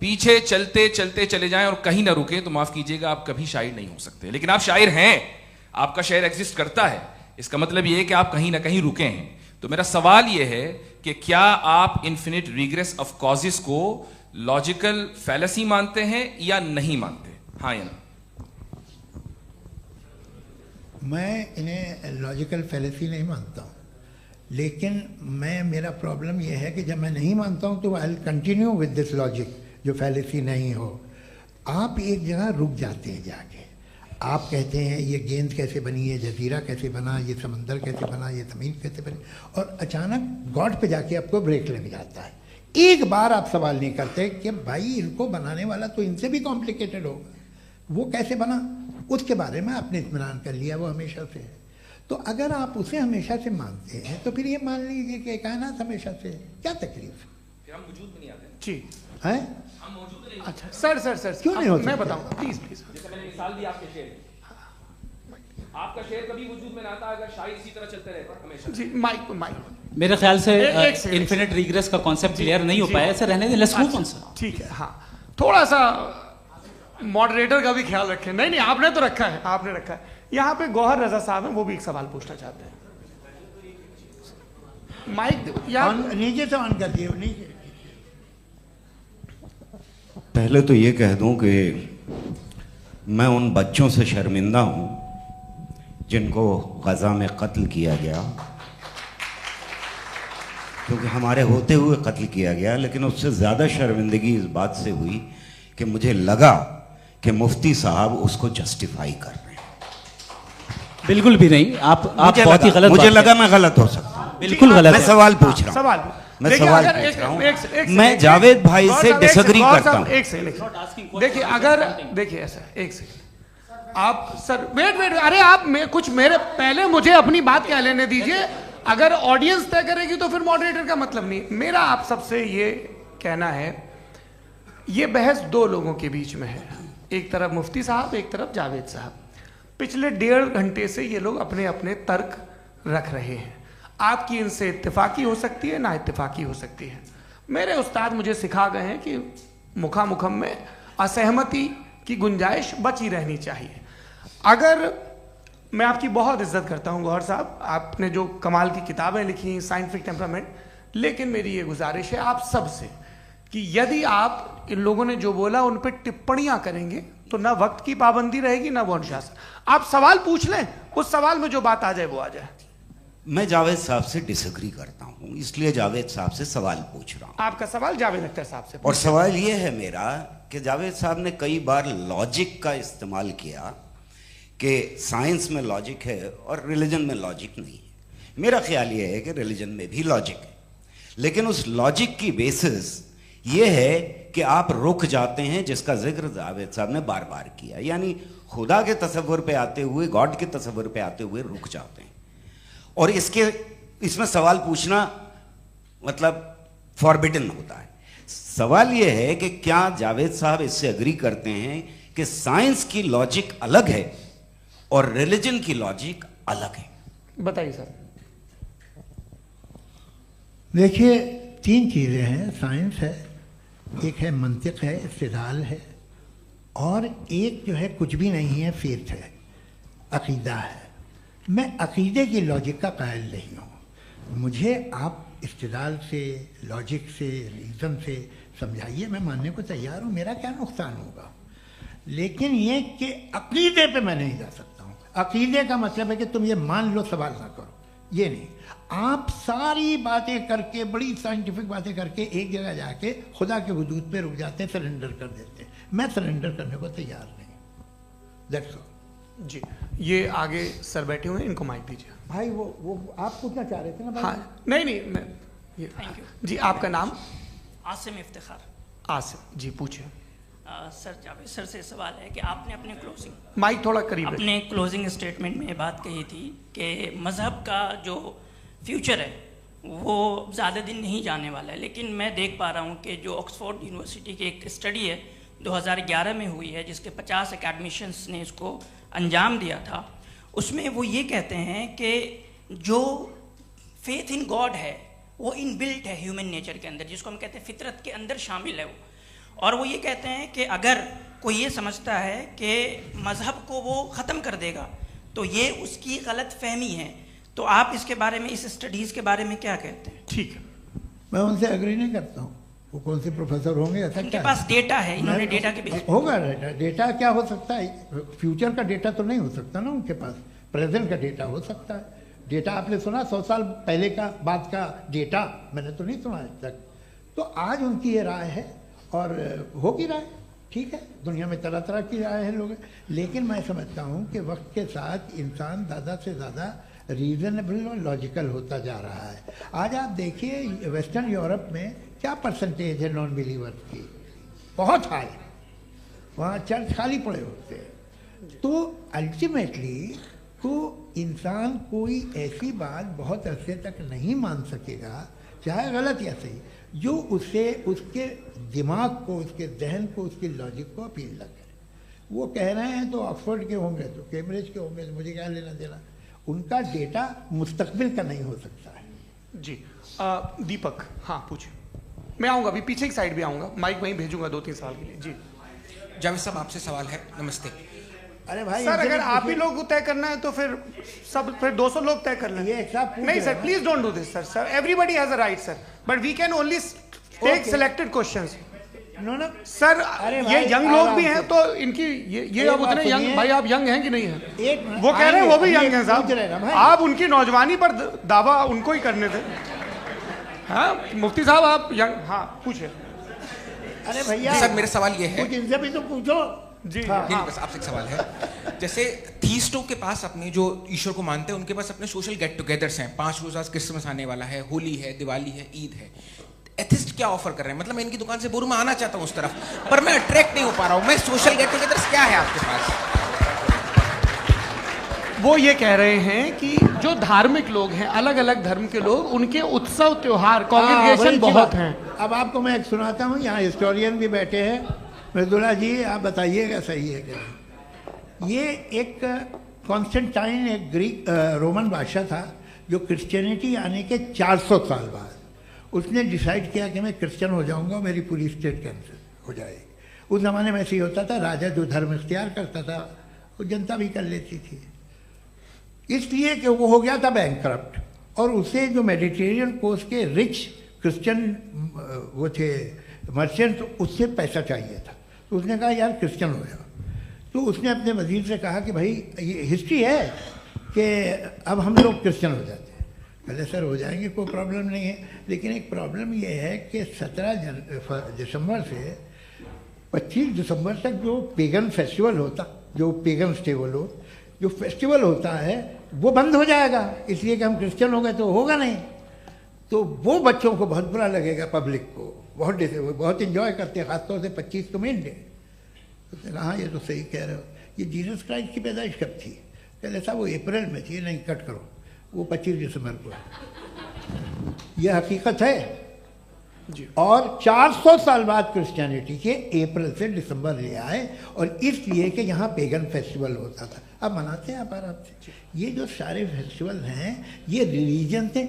पीछे चलते चलते चले जाएं और कहीं ना रुके, तो माफ कीजिएगा आप कभी शायर नहीं हो सकते। लेकिन आप शायर हैं, आपका शायर एग्जिस्ट करता है, इसका मतलब ये है कि आप कहीं ना कहीं रुके हैं। तो मेरा सवाल ये है कि क्या आप इन्फिनिट रिग्रेस ऑफ कॉजेस को लॉजिकल फैलेसी मानते हैं या नहीं मानते? हाँ या ना? मैं इन्हें लॉजिकल फैलेसी नहीं मानता हूँ, लेकिन मेरा प्रॉब्लम यह है कि जब मैं नहीं मानता हूँ तो I will continue with this logic जो फैलेसी नहीं हो। आप एक जगह रुक जाते हैं जाके, आप कहते हैं ये गेंद कैसे बनी, ये जजीरा कैसे बना, ये समंदर कैसे बना, ये ज़मीन कैसे बनी, और अचानक गॉड पे जाके आपको ब्रेक लग जाता है। एक बार आप सवाल नहीं करते कि भाई इनको बनाने वाला तो इनसे भी कॉम्प्लिकेटेड होगा, वो कैसे बना, उसके बारे में आपने इत्मीनान कर लिया, वो हमेशा से है। तो अगर आप उसे हमेशा से मानते हैं तो फिर ये मान लीजिए कि कायनात हमेशा से है, क्या तकलीफ? हम वजूद में नहीं आते जी है? हम मौजूद नहीं। अच्छा सर क्यों नहीं हो सकते? मैं बताऊं प्लीज। जैसे मैंने मिसाल दी आपके शेर, आपका शेर कभी वजूद में ना आता अगर शायर इसी तरह चलते रहते हमेशा। जी माइक मेरे ख्याल से एक सेकंड। इन्फिनिट रिग्रेस का कॉन्सेप्ट क्लियर नहीं हो पाया, ऐसे रहने दें, लेट्स मूव ऑन सर। ठीक है। हाँ थोड़ा सा मॉडरेटर का भी ख्याल रखें। नहीं आपने तो रखा है, आपने रखा है। यहाँ पे गौहर रजा साहब हैं, वो भी एक सवाल पूछना चाहते हैं। माइक नीचे से ऑन कर दिए नीचे। पहले तो ये कह दूं कि मैं उन बच्चों से शर्मिंदा हूं जिनको गजा में कत्ल किया गया, क्योंकि हमारे होते हुए कत्ल किया गया। लेकिन उससे ज़्यादा शर्मिंदगी इस बात से हुई कि मुझे लगा कि मुफ्ती साहब उसको जस्टिफाई कर रहे हैं। बिल्कुल भी नहीं, आप बहुत ही गलत। मुझे लगा मैं गलत हो सकता हूं, बिल्कुल गलत। मैं सवाल पूछ रहा हूं, सवाल मैं सवाल पूछ रहा हूं। मैं जावेद भाई से डिसएग्री करता हूं। एक सेकंड देखिए, अगर देखिए ऐसा एक सेकंड आप सर वेट अरे आप कुछ मेरे पहले मुझे अपनी बात कह लेने दीजिए। अगर ऑडियंस तय करेगी तो फिर मॉडरेटर का मतलब नहीं। मेरा आप सबसे ये कहना है, ये बहस दो लोगों के बीच में है, एक तरफ मुफ्ती साहब, एक तरफ जावेद साहब। पिछले 1.5 घंटे से ये लोग अपने अपने तर्क रख रहे हैं। आपकी इनसे इत्तेफाकी हो सकती है, ना इत्तेफाकी हो सकती है। मेरे उस्ताद मुझे सिखा गए हैं कि मुखामुखम में असहमति की गुंजाइश बची रहनी चाहिए। अगर मैं आपकी बहुत इज्जत करता हूं गौहर साहब, आपने जो कमाल की किताबें लिखी, साइंटिफिक टेम्परामेंट, लेकिन मेरी ये गुजारिश है आप सबसे कि यदि आप इन लोगों ने जो बोला उन पर टिप्पणियां करेंगे तो ना वक्त की पाबंदी रहेगी ना वो अनुशासन। आप सवाल पूछ लें, उस सवाल में जो बात आ जाए वो आ जाए। मैं जावेद साहब से डिसएग्री करता हूं, इसलिए जावेद साहब से सवाल पूछ रहा हूं। आपका सवाल जावेद अख्तर साहब से। और सवाल यह है मेरा कि जावेद साहब ने कई बार लॉजिक का इस्तेमाल किया कि साइंस में लॉजिक है और रिलीजन में लॉजिक नहीं है। मेरा ख्याल यह है कि रिलीजन में भी लॉजिक है, लेकिन उस लॉजिक की बेसिस ये है कि आप रुक जाते हैं, जिसका जिक्र जावेद साहब ने बार बार किया, यानी खुदा के तसव्वुर पे आते हुए, गॉड के तसव्वुर पे आते हुए रुक जाते हैं। और इसमें सवाल पूछना मतलब फॉरबिडन होता है। सवाल यह है कि क्या जावेद साहब इससे एग्री करते हैं कि साइंस की लॉजिक अलग है और रिलीजन की लॉजिक अलग है? बताइए सर। देखिए, तीन चीज़ें हैं। साइंस है, एक है मंतिक है, इस्तिदलाल है, और एक जो है कुछ भी नहीं है, फेथ है, अकीदा है। मैं अकीदे की लॉजिक का कायल नहीं हूँ। मुझे आप इस्तिदलाल से, लॉजिक से, रीज़न से समझाइए, मैं मानने को तैयार हूँ, मेरा क्या नुकसान होगा। लेकिन ये कि अकीदे पे मैं नहीं जा सकता हूँ। अकीदे का मतलब है कि तुम ये मान लो, सवाल ना करो, ये नहीं। आप सारी बातें करके, बड़ी साइंटिफिक बातें करके एक जगह जाके खुदा के हुदूद पे रुक जाते हैं, सरेंडर कर देते हैं। मैं सरेंडर करने को तैयार नहीं। That's all. जी, ये आगे सर बैठे हुए हैं, इनको माइक दीजिए। भाई वो आप पूछना चाह रहे थे ना भाई? हाँ, नहीं मैं ये, थैंक यू जी। आपका नाम? आसिम इफ्तिखार। आसिम जी, पूछिए। सर, जावेद सर से सवाल है कि आपने अपने माइक थोड़ा करीब है। अपने क्लोजिंग स्टेटमेंट में ये बात कही थी कि मज़हब का जो फ्यूचर है वो ज़्यादा दिन नहीं जाने वाला है। लेकिन मैं देख पा रहा हूँ कि जो ऑक्सफोर्ड यूनिवर्सिटी की एक स्टडी है 2011 में हुई है, जिसके 50 एकेडमिशियंस ने इसको अंजाम दिया था, उसमें वो ये कहते हैं कि जो फेथ इन गॉड है वो इनबिल्ट है ह्यूमन नेचर के अंदर, जिसको हम कहते हैं फितरत के अंदर शामिल है वो। और वो ये कहते हैं कि अगर कोई ये समझता है कि मज़हब को वो ख़त्म कर देगा तो ये उसकी गलत फहमी है। तो आप इसके बारे में, इस स्टडीज़ के बारे में क्या कहते हैं? ठीक है, मैं उनसे एग्री नहीं करता हूँ। वो कौन से प्रोफेसर होंगे? ऐसा उनके क्या पास डेटा है, इन्होंने डेटा के बेस होगा। डेटा क्या हो सकता है? फ्यूचर का डेटा तो नहीं हो सकता ना उनके पास, प्रेजेंट का डेटा हो सकता है। डेटा आपने सुना 100 साल पहले का, बाद का डेटा मैंने तो नहीं सुना आज तक। तो आज उनकी ये राय है और होगी राय, ठीक है। दुनिया में तरह तरह की राय है लोग, लेकिन मैं समझता हूँ कि वक्त के साथ इंसान ज़्यादा से ज़्यादा रीजनेबल और लॉजिकल होता जा रहा है। आज आप देखिए वेस्टर्न यूरोप में क्या परसेंटेज है नॉन बिलीवर्स की, बहुत हाई। वहाँ चर्च खाली पड़े होते हैं। तो अल्टीमेटली तो इंसान कोई ऐसी बात बहुत अरसे तक नहीं मान सकेगा, चाहे गलत या सही, जो उसे, उसके दिमाग को, उसके जहन को, उसकी लॉजिक को अपील न करे। वो कह रहे हैं तो ऑक्सफोर्ड के होंगे, तो कैम्ब्रिज के होंगे, तो मुझे क्या लेना देना। उनका डेटा मुस्तकबिल का नहीं हो सकता है। जी। दीपक, हाँ पूछिए। मैं आऊँगा, अभी पीछे की साइड भी आऊँगा, माइक वहीं भेजूंगा 2-3 साल के लिए। जी जावेद साहब, आपसे सवाल है। नमस्ते। अरे भाई सर, अगर आप ही लोग तय करना है तो फिर 200 लोग तय कर लें। नहीं sir, please don't do this sir. Everybody has a right sir, but we can only take selected questions. No sir, ये यंग लोग भी हैं तो इनकी ये आप उतने यंग, भाई आप यंग हैं कि नहीं हैं? वो कह रहे हैं वो भी यंग हैं साहब, आप उनकी नौजवानी पर दावा उनको ही करने थे। हाँ मुफ्ती साहब, आप यंग, हाँ पूछे। अरे भैया सर, मेरा सवाल ये है, कुछ इनसे भी तो पूछो। जी नहीं, बस आपसे एक सवाल है। जैसे थीस्टों के पास, अपने जो ईश्वर को मानते हैं, उनके पास अपने सोशल गेट टुगेदर्स हैं। 5 रोज़ आज क्रिसमस आने वाला है, होली है, दिवाली है, ईद है। एथिस्ट क्या ऑफर कर रहे हैं? मतलब मैं इनकी दुकान से बोलूं, मैं आना चाहता हूं उस तरफ, पर मैं अट्रैक्ट नहीं हो पा रहा हूं। मैं सोशल गेट टुगेदर्स क्या है आपके पास? वो ये कह रहे हैं कि जो धार्मिक लोग हैं, अलग अलग धर्म के लोग, उनके उत्सव त्योहार, कॉन्ग्रेगेशन बहुत हैं। अब आपको मैं एक सुनाता हूँ, यहाँ हिस्टोरियन भी बैठे हैं। मृदुला जी, आप बताइएगा सही है क्या? ये एक कॉन्स्टेंटाइन, एक ग्रीक रोमन बादशाह था, जो क्रिश्चियनिटी आने के 400 साल बाद उसने डिसाइड किया कि मैं क्रिश्चियन हो जाऊंगा, मेरी पूरी स्टेट कैंसिल हो जाएगी। उस ज़माने में ऐसे ही होता था, राजा जो धर्म इख्तियार करता था वो जनता भी कर लेती थी, इसलिए कि वो हो गया था बैंकरप्ट। और उसे जो मेडिटेरियन कोस्ट के रिच क्रिश्चियन वो थे मर्चेंट, उससे पैसा चाहिए था। तो उसने कहा यार क्रिश्चियन हो जाओ। तो उसने अपने वजीर से कहा कि भाई ये हिस्ट्री है कि अब हम लोग क्रिश्चियन हो जाते हैं। पहले सर हो जाएंगे, कोई प्रॉब्लम नहीं है, लेकिन एक प्रॉब्लम ये है कि 17 दिसंबर से 25 दिसंबर तक जो पेगन फेस्टिवल होता, जो पेगन थे वो लोग, जो फेस्टिवल होता है वो बंद हो जाएगा, इसलिए कि हम क्रिश्चियन हो गए तो होगा नहीं। तो वो बच्चों को बहुत बुरा लगेगा, पब्लिक को बहुत इंजॉय करते हैं, खासतौर से 25 को मेन डे। तो कहना हाँ ये तो सही कह रहे हो, ये जीसस क्राइस्ट की पैदाइश कब थी? कहते साहब वो अप्रैल में थी। नहीं, कट करो, वो 25 दिसंबर को है। ये हकीकत है जी। और 400 साल बाद क्रिश्चियनिटी के अप्रैल से दिसंबर ले आए, और इसलिए कि यहाँ पेगन फेस्टिवल होता था। अब मनाते हैं आप आराम से। ये जो सारे फेस्टिवल हैं ये रिलीजन से,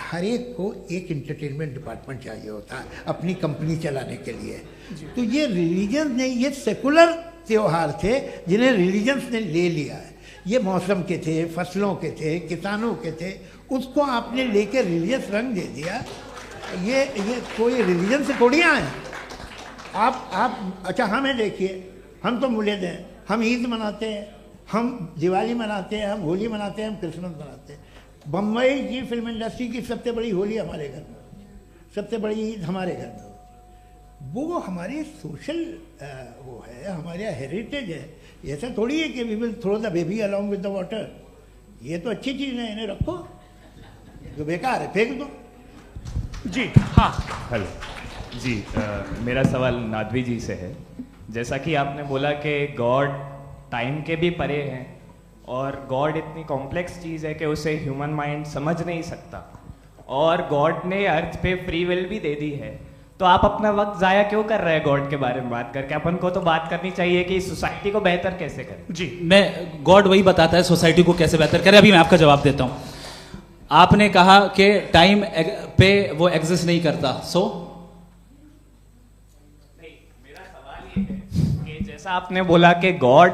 हर एक को एक इंटरटेनमेंट डिपार्टमेंट चाहिए होता है अपनी कंपनी चलाने के लिए। तो ये रिलीजन ने, ये सेकुलर त्योहार थे जिन्हें रिलीजन्स ने ले लिया है। ये मौसम के थे, फसलों के थे, किसानों के थे, उसको आपने लेके रिलीजियस रंग दे दिया। ये कोई रिलीजन से थोड़ी आए आप। अच्छा हमें देखिए, हम तो मुल्द हैं, हम ईद मनाते हैं, हम दिवाली मनाते हैं, हम होली मनाते हैं, हम क्रिसमस मनाते हैं। बम्बई की फिल्म इंडस्ट्री की सबसे बड़ी होली हमारे घर में, सबसे बड़ी ईद हमारे घर में। वो हमारी सोशल वो है, हमारा हेरिटेज है। ऐसा थोड़ी है कि we will throw the baby along with the water. ये तो अच्छी चीज़ है, इन्हें रखो, जो बेकार है फेंक दो। जी हाँ, हेलो जी, मेरा सवाल नादवी जी से है। जैसा कि आपने बोला कि गॉड टाइम के भी परे हैं, और गॉड इतनी कॉम्प्लेक्स चीज़ है कि उसे ह्यूमन माइंड समझ नहीं सकता, और गॉड ने अर्थ पे फ्री विल भी दे दी है। तो आप अपना वक्त ज़ाया क्यों कर रहे हैं गॉड के बारे में बात करके? अपन को तो बात करनी चाहिए कि सोसाइटी को बेहतर कैसे करें। जी, मैं गॉड वही बताता है सोसाइटी को कैसे बेहतर करें। अभी मैं आपका जवाब देता हूँ। आपने कहा कि टाइम पे वो एग्जिस्ट नहीं करता, सो मेरा सवाल ये है कि जैसा आपने बोला कि गॉड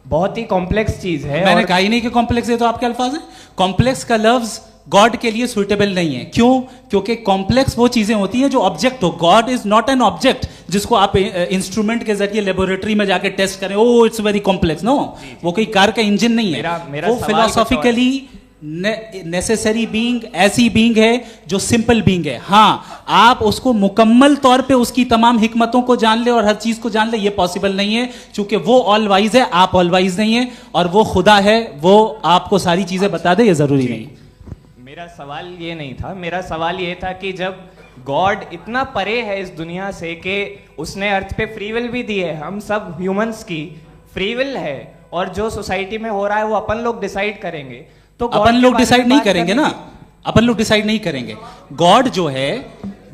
बहुत ही कॉम्प्लेक्स चीज है। मैंने कहा ही नहीं कि कॉम्प्लेक्स है, तो आपके अल्फाज हैं। कॉम्प्लेक्स का लफ्ज गॉड के लिए सुइटेबल नहीं है। क्यों? क्योंकि कॉम्प्लेक्स वो चीजें होती हैं जो ऑब्जेक्ट हो। God is not an object जिसको आप इंस्ट्रूमेंट के जरिए लेबोरेटरी में जाके टेस्ट करें, oh it's very complex. No, वो कोई कार का इंजन नहीं है। वो फिलोसॉफिकली नेसेसरी बीइंग ऐसी बीइंग है जो सिंपल बीइंग है। हाँ, आप उसको मुकम्मल तौर पे उसकी तमाम हिकमतों को जान ले और हर चीज को जान ले, ये पॉसिबल नहीं है, क्योंकि वो ऑल वाइज है, आप ऑल वाइज नहीं है, और वो खुदा है, वो आपको सारी चीजें बता दे, ये जरूरी नहीं। मेरा सवाल ये नहीं था, मेरा सवाल ये था कि जब गॉड इतना परे है इस दुनिया से कि उसने अर्थ पे फ्री विल भी दी है, हम सब ह्यूमंस की फ्री विल है, और जो सोसाइटी में हो रहा है वो अपन लोग डिसाइड करेंगे। तो अपन लोग डिसाइड नहीं करेंगे ना, अपन लोग डिसाइड नहीं करेंगे। गॉड जो है,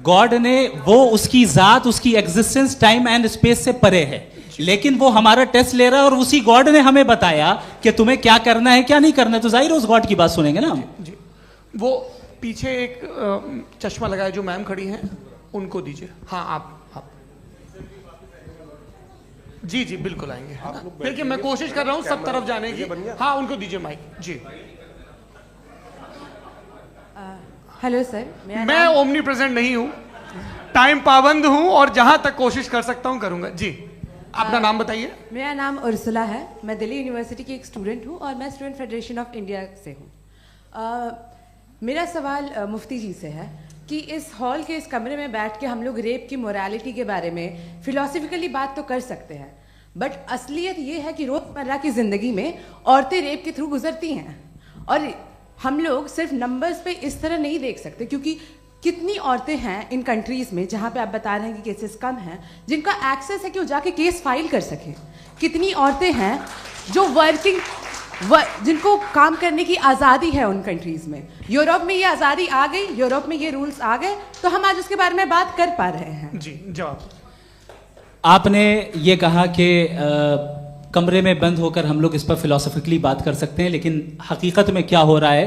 गॉड ने वो उसकी जात, उसकी एग्जिस्टेंस टाइम एंड स्पेस से परे है, लेकिन वो हमारा टेस्ट ले रहा है, और उसी गॉड ने हमें बताया कि तुम्हें क्या करना है क्या नहीं करना है। तो जाहिर है उस गॉड की बात सुनेंगे ना। जी, वो पीछे एक चश्मा लगाए जो मैम खड़ी हैं, उनको दीजिए। हाँ, आप जी जी बिल्कुल आएंगे। देखिए मैं कोशिश कर रहा हूँ सब तरफ जाने की। हाँ, उनको दीजिए माइक। जी, हेलो सर, मैं ओमनी प्रेजेंट नहीं हूँ, टाइम पाबंद हूँ, और जहां तक कोशिश कर सकता हूँ करूंगा। जी, अपना नाम बताइए। मेरा नाम उर्सुला है, मैं दिल्ली यूनिवर्सिटी की एक स्टूडेंट हूँ, और मैं स्टूडेंट फेडरेशन ऑफ इंडिया से हूँ। मेरा सवाल मुफ्ती जी से है कि इस हॉल के इस कमरे में बैठ के हम लोग रेप की मोरालिटी के बारे में फिलोसफिकली बात तो कर सकते हैं, बट असलियत ये है कि रोजमर्रा की जिंदगी में औरतें रेप के थ्रू गुजरती हैं, और हम लोग सिर्फ नंबर्स पे इस तरह नहीं देख सकते, क्योंकि कितनी औरतें हैं इन कंट्रीज में जहाँ पे आप बता रहे हैं कि केसेस कम हैं, जिनका एक्सेस है कि वो जाके केस फाइल कर सकें। कितनी औरतें हैं जो जिनको काम करने की आज़ादी है उन कंट्रीज में। यूरोप में ये आज़ादी आ गई, यूरोप में ये रूल्स आ गए, तो हम आज उसके बारे में बात कर पा रहे हैं। जी, जवाब। आपने ये कहा कि कमरे में बंद होकर हम लोग इस पर फिलोसफिकली बात कर सकते हैं, लेकिन हकीकत में क्या हो रहा है,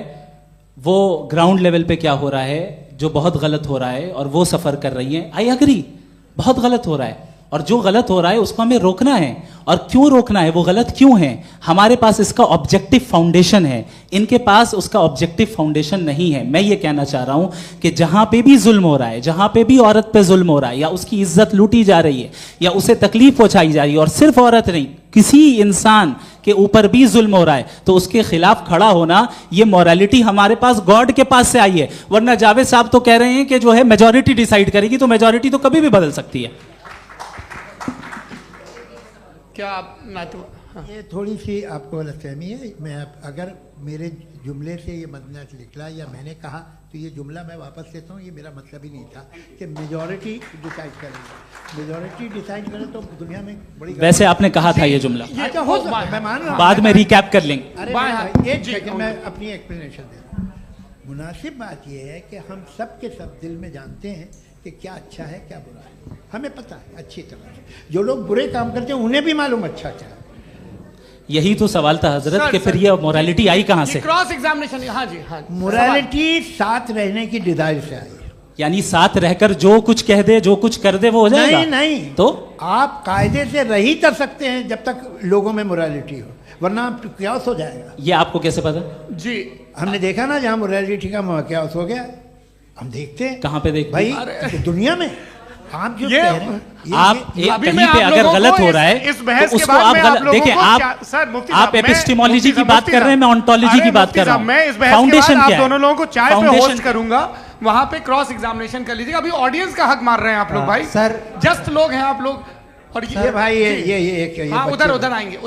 वो ग्राउंड लेवल पे क्या हो रहा है, जो बहुत गलत हो रहा है, और वो सफ़र कर रही हैं। आई एग्री, बहुत गलत हो रहा है, और जो गलत हो रहा है उसको हमें रोकना है। और क्यों रोकना है, वो गलत क्यों है? हमारे पास इसका ऑब्जेक्टिव फाउंडेशन है, इनके पास उसका ऑब्जेक्टिव फाउंडेशन नहीं है। मैं ये कहना चाह रहा हूं कि जहां पे भी जुल्म हो रहा है, जहां पे भी औरत पे जुल्म हो रहा है, या उसकी इज्जत लूटी जा रही है, या उसे तकलीफ पहुंचाई जा रही है, और सिर्फ औरत नहीं, किसी इंसान के ऊपर भी जुल्म हो रहा है, तो उसके खिलाफ खड़ा होना, ये मॉरलिटी हमारे पास गॉड के पास से आई है। वरना जावेद साहब तो कह रहे हैं कि जो है मेजॉरिटी डिसाइड करेगी, तो मेजॉरिटी तो कभी भी बदल सकती है। क्या आप ये थोड़ी सी आपको गलतफहमी है। मैं अगर मेरे जुमले से ये मदनत निकला या मैंने कहा तो ये जुमला मैं वापस लेता हूँ, ये मेरा मतलब ही नहीं था कि मेजॉरिटी डिसाइड करेगी। मेजॉरिटी डिसाइड करे तो दुनिया में बड़ी वैसे आपने कहा था ये जुमला, अच्छा हो सकता है, मैं मान रहा हूँ। बाद में रिकैप कर लेंगे। अरे एक सेकंड मैं अपनी एक्सप्लेनेशन दे रहा हूँ। मुनासिब बात यह है कि हम सब के सब दिल में जानते हैं कि क्या अच्छा है क्या बुरा है, हमें पता है अच्छी तरह से। जो लोग बुरे काम करते हैं उन्हें भी मालूम अच्छा क्या है। यही तो सवाल था हजरत कि फिर ये मोरालिटी आई कहाँ से? क्रॉस एग्जामिनेशन, हाँ जी हाँ। मोरालिटी साथ रहने की डिजायर से आई, यानी साथ रहकर जो कुछ कह दे जो कुछ कर दे वो हो जाएगा? नहीं नहीं, तो आप कायदे से रह ही कर सकते हैं जब तक लोगों में मोरालिटी हो, वरना क्यास हो जाएगा। ये आपको कैसे पता? जी हमने देखा ना, जहाँ मोरालिटी का क्यास हो गया, हम देखते हैं। कहाँ पे देखते भाई दुनिया में आप जो कह रहे हैं, आप कहीं पे अगर गलत हो रहा है तो उसको आप गलत देखिए। आप एपिस्टेमोलॉजी की बात कर रहे हैं, मैं ऑन्टोलॉजी की बात कर रहा हूं। मैं इस बहस फाउंडेशन क्या है? आप दोनों लोगों को चाय पे होस्ट करूंगा, वहां पे क्रॉस एग्जामिनेशन कर लीजिएगा। अभी ऑडियंस का हक मार रहे हैं आप लोग भाई, सर जस्ट लोग हैं आप लोग। और ये भाई ये हाँ उधर आएंगे,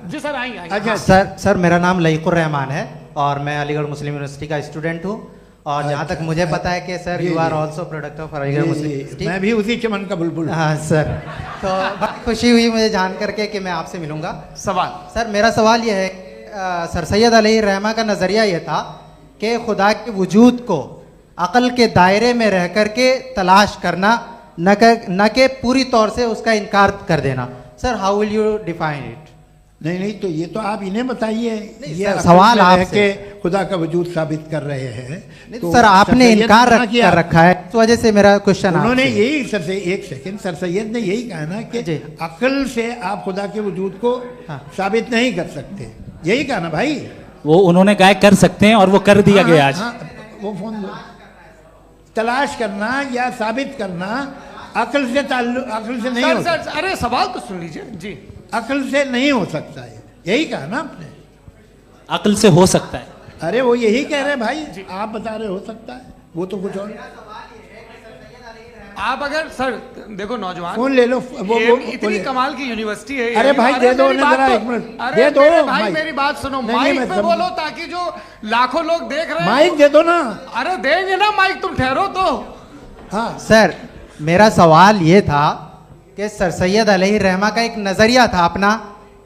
जी सर आएंगे। अच्छा सर मेरा नाम लईकुर रहमान है और मैं अलीगढ़ मुस्लिम यूनिवर्सिटी का स्टूडेंट हूँ। और जहाँ तक मुझे पता है कि sir you are also product of Aligarh Muslim University. मैं भी उसी चमन का बुलबुल। हाँ सर, तो बहुत खुशी हुई मुझे जान करके कि मैं आपसे मिलूंगा। सवाल सर मेरा सवाल यह है, सर सैयद अलैहि रहमा का नज़रिया यह था कि खुदा के वजूद को अक़ल के दायरे में रह कर के तलाश करना, न कि पूरी तौर से उसका इनकार कर देना। Sir how will you define it? नहीं तो ये तो आप इन्हें बताइए। ये सवाल आपसे खुदा का वजूद साबित कर रहे हैं तो सर आपने इनकार कर रखा है, इस वजह से मेरा क्वेश्चन उन्होंने यही सर से एक सेकंड सर सैयद ने यही कहा ना कि अक्ल से आप खुदा के वजूद को साबित नहीं कर सकते, यही कहा ना भाई। वो उन्होंने कहा कर सकते हैं और वो कर दिया गया आज। वो फोन तलाश करना या साबित करना अक्ल से अक्ल से नहीं हो सकता। अरे सवाल तो सुन लीजिए जी। अक्ल से नहीं हो सकता है, यही कहा ना आपने। अक्ल से हो सकता है, अरे वो यही कह रहे हैं भाई, आप बता रहे हो सकता है, वो तो कुछ और। आप अगर सर देखो नौजवान फोन ले लो, वो इतनी कमाल की यूनिवर्सिटी है। अरे भाई दे दो ना जरा, एक मिनट दे दो भाई, मेरी बात सुनो, माइक पे बोलो ताकि जो लाखों लोग देख रहे हैं। माइक दे दो ना। अरे देंगे ना माइक, तुम ठहरो तो। हाँ सर मेरा सवाल ये था कि सर सैयद अलैहि रहमा का एक नज़रिया था अपना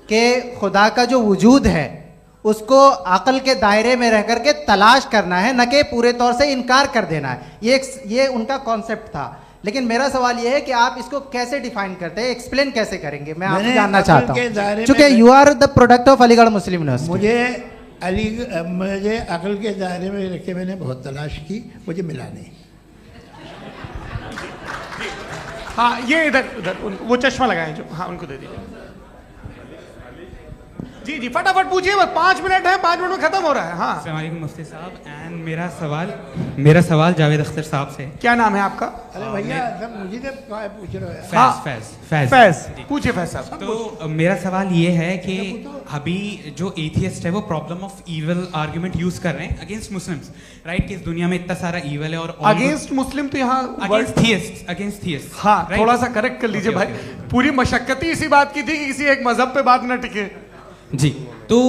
कि खुदा का जो वजूद है उसको अक़ल के दायरे में रह करके तलाश करना है, न कि पूरे तौर से इनकार कर देना है। ये उनका कॉन्सेप्ट था। लेकिन मेरा सवाल ये है कि आप इसको कैसे डिफाइन करते हैं, एक्सप्लेन कैसे करेंगे? मैं आपसे जानना चाहता हूँ, क्योंकि you are the product of Aligarh Muslim University. मुझे अक़ल के दायरे में रख के मैंने बहुत तलाश की, मुझे मिला नहीं। हाँ ये इधर वो चश्मा लगाए जो, हाँ उनको दे दीजिए। जी जी फटाफट पूछिए, बस 5 मिनट है, 5 मिनट में खत्म हो रहा है। हाँ अस्सलाम वालेकुम मुफ्ती साहब। एंड मेरा सवाल जावेद अख्तर साहब से। क्या नाम है आपका? अरे भैया सब मुझे पूछ रहे हो। फैज पूछिए फैज साहब। तो मेरा सवाल ये है कि अभी जो एथियस्ट है वो problem of evil argument use कर रहे हैं अगेंस्ट मुस्लिम्स, राइट? कि इस दुनिया में इतना सारा ईविल है और अगेंस्ट मुस्लिम तो यहाँ अगेंस्ट थियस्ट। हाँ थोड़ा सा करेक्ट कर लीजिए भाई, पूरी मशक्कत ही इसी बात की थी कि किसी एक मजहब पे बात न टिके। जी तो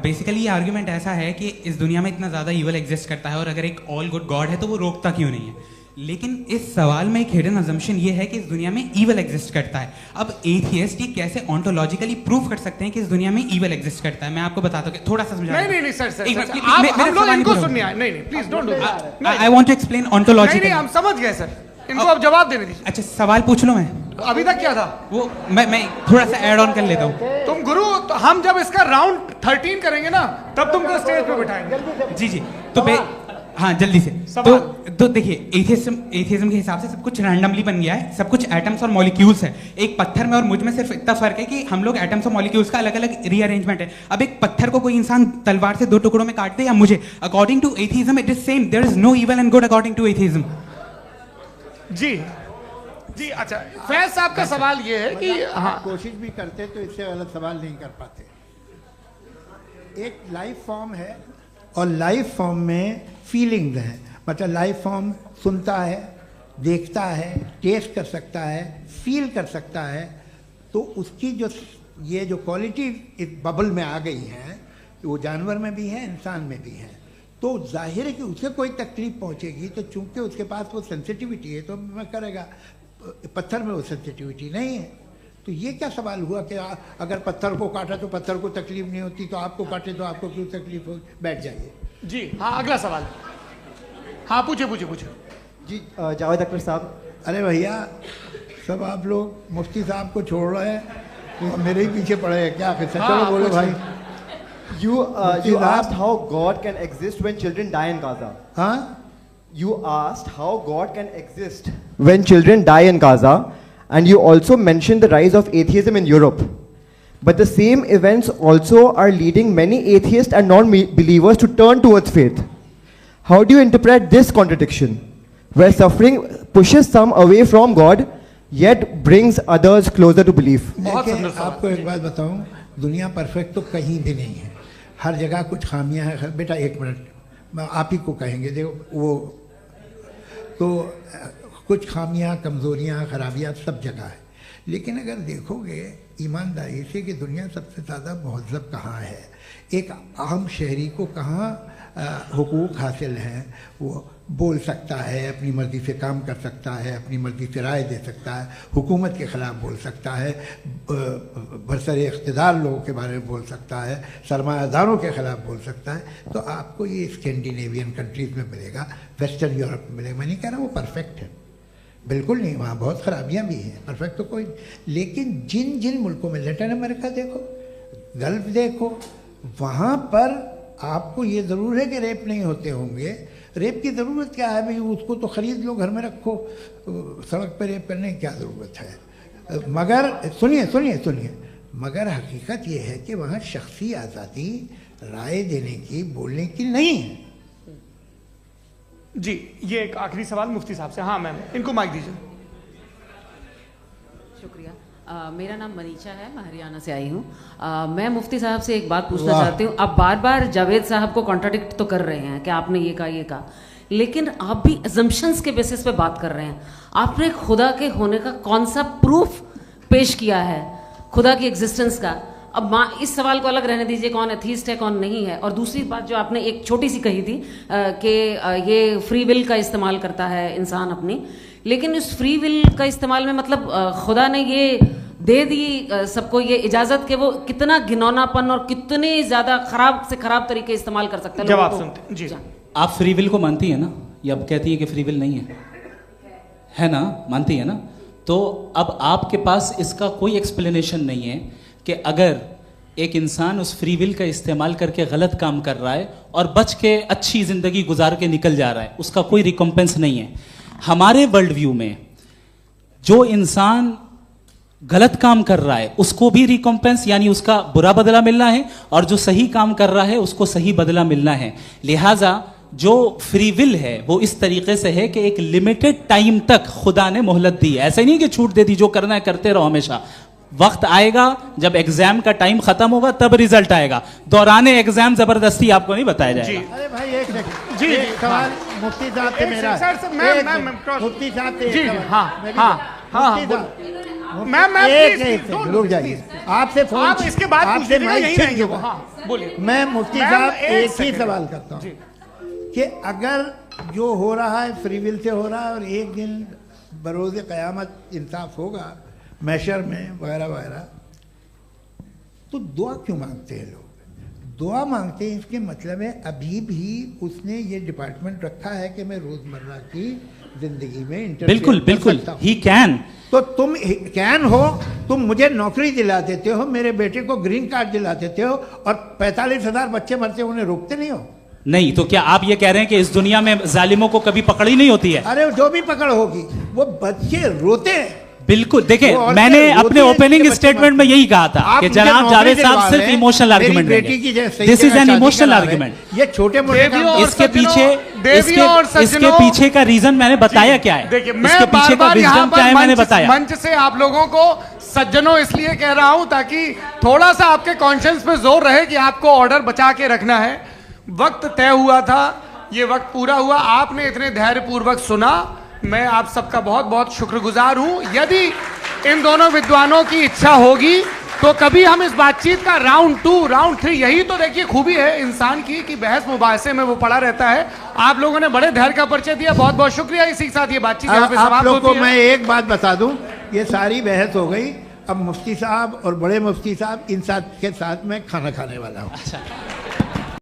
बेसिकली ये आर्ग्यूमेंट ऐसा है कि इस दुनिया में इतना ज़्यादा ईवल एग्जिस्ट करता है और अगर एक ऑल गुड गॉड है तो वो रोकता क्यों नहीं है? लेकिन इस सवाल में एक हिडन अजम्पशन ये है कि इस दुनिया में ईवल एग्जिस्ट करता है। अब एथियस्ट ये कैसे ऑन्टोलॉजिकली प्रूव कर सकते हैं कि इस दुनिया में ईवल एग्जिस्ट करता है? मैं आपको बताता हूँ, थोड़ा सा समझा। नहीं सर हम लोग इनको सुनिए। नहीं please don't do that. I want to explain ontologically. नहीं हम समझ गए सर, इनको अब जवाब देने दीजिए। अच्छा सवाल पूछ लो। मैं अभी तक क्या था वो मैं थोड़ा सा ऐड ऑन कर लेता हूँ। तुम गुरु, तो हम जब इसका राउंड 13 करेंगे ना तब तुमको स्टेज पे बिठाएंगे। जी तो हाँ जल्दी से। तो देखिए एथियज्म के हिसाब से सब कुछ रैंडमली बन गया है, सब कुछ एटम्स और मॉलिक्यूल्स है। एक पत्थर में और मुझ में सिर्फ इतना फर्क है कि हम लोग एटम्स और मॉलिक्यूल्स का अलग अलग रीअरेंजमेंट है। अब एक पत्थर को कोई इंसान तलवार से 2 टुकड़ों में काट दे या मुझे, according to atheism it is same. There is no evil and good according to atheism. जी अच्छा फैज साहब का सवाल ये है कि हाँ कोशिश भी करते तो इससे गलत सवाल नहीं कर पाते। एक लाइफ फॉर्म है और लाइफ फॉर्म में फीलिंग्स हैं, मतलब लाइफ फॉर्म सुनता है, देखता है, टेस्ट कर सकता है, फील कर सकता है, तो उसकी जो ये जो क्वालिटी इस बबल में आ गई हैं वो जानवर में भी है, इंसान में भी है, तो जाहिर है कि उसे कोई तकलीफ पहुंचेगी, तो चूंकि उसके पास वो सेंसिटिविटी है तो मैं करेगा, पत्थर में वो सेंसिटिविटी नहीं है। तो ये क्या सवाल हुआ कि अगर पत्थर को काटा तो पत्थर को तकलीफ नहीं होती, तो आपको काटे तो आपको क्यों तकलीफ हो? बैठ जाइए जी। हाँ, अगला सवाल। हाँ, पूछे पूछे पूछे जी। जावेद अख्तर साहब। अरे भैया, सब आप लोग मुफ्ती साहब को छोड़ रहे हैं, तो मेरे ही पीछे पड़े हैं क्या? फिर चलो बोलो भाई। You asked how God can exist when children die in Gaza. हाँ? You asked how God can exist when children die in Gaza, and you also mentioned the rise of atheism in Europe. But the same events also are leading many atheists and non-believers to turn towards faith. How do you interpret this contradiction, where suffering pushes some away from God, yet brings others closer to belief? आपको एक बात बताऊं, दुनिया perfect तो कहीं भी नहीं है, हर जगह कुछ खामियां हैं। बेटा एक मिनट, आप ही को कहेंगे, देखो वो तो कुछ खामियां, कमज़ोरियां, खराबियां सब जगह है। लेकिन अगर देखोगे ईमानदारी से कि दुनिया सबसे ज़्यादा महज़्ज़ब कहाँ है, एक आम शहरी को कहाँ हुकूक हासिल हैं, वो बोल सकता है, अपनी मर्ज़ी से काम कर सकता है, अपनी मर्ज़ी से राय दे सकता है, हुकूमत के ख़िलाफ़ बोल सकता है, बरसरे इक़्तिदार लोगों के बारे में बोल सकता है, सरमायादारों के ख़िलाफ़ बोल सकता है। तो आपको ये स्कैंडिनेवियन कंट्रीज़ में मिलेगा, वेस्टर्न यूरोप में मिलेगा। मैं नहीं कह रहा वो परफेक्ट है, बिल्कुल नहीं, वहाँ बहुत ख़राबियाँ भी हैं, परफेक्ट तो कोई। लेकिन जिन जिन मुल्कों में, लैटिन अमेरिका देखो, गल्फ देखो, वहाँ पर आपको ये ज़रूर है कि रेप नहीं होते होंगे। रेप की ज़रूरत क्या है भाई? उसको तो ख़रीद लो, घर में रखो, सड़क पर रेप करने की क्या ज़रूरत है? मगर सुनिए सुनिए सुनिए, मगर हकीकत ये है कि वहाँ शख्सी आज़ादी राय देने की, बोलने की नहीं है। जी, ये एक आखिरी सवाल मुफ्ती साहब से। हाँ मैम, इनको माइक दीजिए। शुक्रिया। मेरा नाम मनीषा है, मैं हरियाणा से आई हूँ। मैं मुफ्ती साहब से एक बात पूछना चाहती हूँ। आप बार बार जावेद साहब को कॉन्ट्राडिक्ट तो कर रहे हैं कि आपने ये कहा, लेकिन आप भी अजम्पशंस के बेसिस पे बात कर रहे हैं। आपने खुदा के होने का कौन सा प्रूफ पेश किया है, खुदा की एग्जिस्टेंस का? अब इस सवाल को अलग रहने दीजिए, कौन एथीस्ट है कौन नहीं है। और दूसरी बात जो आपने एक छोटी सी कही थी कि ये फ्री विल का इस्तेमाल करता है इंसान अपनी, लेकिन इस फ्री विल का इस्तेमाल में मतलब खुदा ने ये दे दी सबको ये इजाज़त कि वो कितना घिनौनापन और कितने ज़्यादा ख़राब से ख़राब तरीके इस्तेमाल कर सकते हैं। जवाब सुनते जी। आप फ्री विल को मानती है ना, या अब कहती है कि फ्री विल नहीं है ना? मानती है ना? तो अब आपके पास इसका कोई एक्सप्लेनेशन नहीं है कि अगर एक इंसान उस फ्री विल का इस्तेमाल करके गलत काम कर रहा है और बच के अच्छी ज़िंदगी गुजार के निकल जा रहा है, उसका कोई रिकम्पेंस नहीं है। हमारे वर्ल्ड व्यू में जो इंसान गलत काम कर रहा है उसको भी रिकम्पेंस यानी उसका बुरा बदला मिलना है, और जो सही काम कर रहा है उसको सही बदला मिलना है। लिहाजा जो फ्री विल है वो इस तरीके से है कि एक लिमिटेड टाइम तक खुदा ने मोहलत दी है। ऐसे नहीं कि छूट दे दी, जो करना है करते रहो हमेशा। वक्त आएगा जब एग्जाम का टाइम खत्म होगा तब रिजल्ट आएगा, दौराने एग्जाम जबरदस्ती आपको नहीं बताया जाएगा। अरे भाई एक सेकंड जी, सवाल मुफ्ती साहब से मेरा, मुफ्ती साहब से जी। हाँ हाँ हाँ, मैम रुक जाइए, आपसे फोन, आप इसके बाद आपसे यही रहेंगे वो। हाँ बोलिए। मैं मुफ्ती साहब एक ही सवाल करता हूँ कि अगर जो हो रहा है फ्री विल से हो रहा है और एक दिन बरोज़ क़यामत इंसाफ होगा मैशर में वगैरह वगैरह, तो दुआ क्यों मांगते हैं लोग? दुआ मांगते हैं इसके मतलब है अभी भी उसने ये डिपार्टमेंट रखा है कि मैं रोज़मर्रा की ज़िंदगी में बिल्कुल बिल्कुल ही कैन। तो तुम कैन हो, तुम मुझे नौकरी दिला देते हो, मेरे बेटे को ग्रीन कार्ड दिला देते हो, और 45,000 बच्चे मरते हो, उन्हें रोकते नहीं हो। नहीं तो क्या आप ये कह रहे हैं कि इस दुनिया में जालिमों को कभी पकड़ ही नहीं होती है? अरे जो भी पकड़ होगी वो बच्चे रोते हैं। बिल्कुल, देखें मैंने अपने ओपनिंग स्टेटमेंट में यही कहा था कि जनाब जावेद साहब सिर्फ इमोशनल आर्गुमेंट देंगे। This is an emotional argument. ये छोटे मोटे इसके पीछे का रीजन मैंने बताया क्या है, इसके पीछे का विजडम क्या है मैंने बताया। मंच से आप लोगों को सज्जनों इसलिए कह रहा हूं ताकि थोड़ा सा आपके कॉन्शियंस पे जोर रहे कि आपको ऑर्डर बचा के रखना है। वक्त तय हुआ था, ये वक्त पूरा हुआ, आपने इतने धैर्यपूर्वक सुना, मैं आप सबका बहुत बहुत शुक्रगुजार हूं। यदि इन दोनों विद्वानों की इच्छा होगी तो कभी हम इस बातचीत का राउंड 2 राउंड 3, यही तो देखिए खूबी है इंसान की कि बहस मुबाहसे में वो पड़ा रहता है। आप लोगों ने बड़े धैर्य का परिचय दिया, बहुत बहुत शुक्रिया। इसी के साथ ये बातचीत यहाँ पे आप लोग को होती है। मैं एक बात बता दूं, ये सारी बहस हो गई, अब मुफ्ती साहब और बड़े मुफ्ती साहब इन साथ के साथ में खाना खाने वाला हूँ।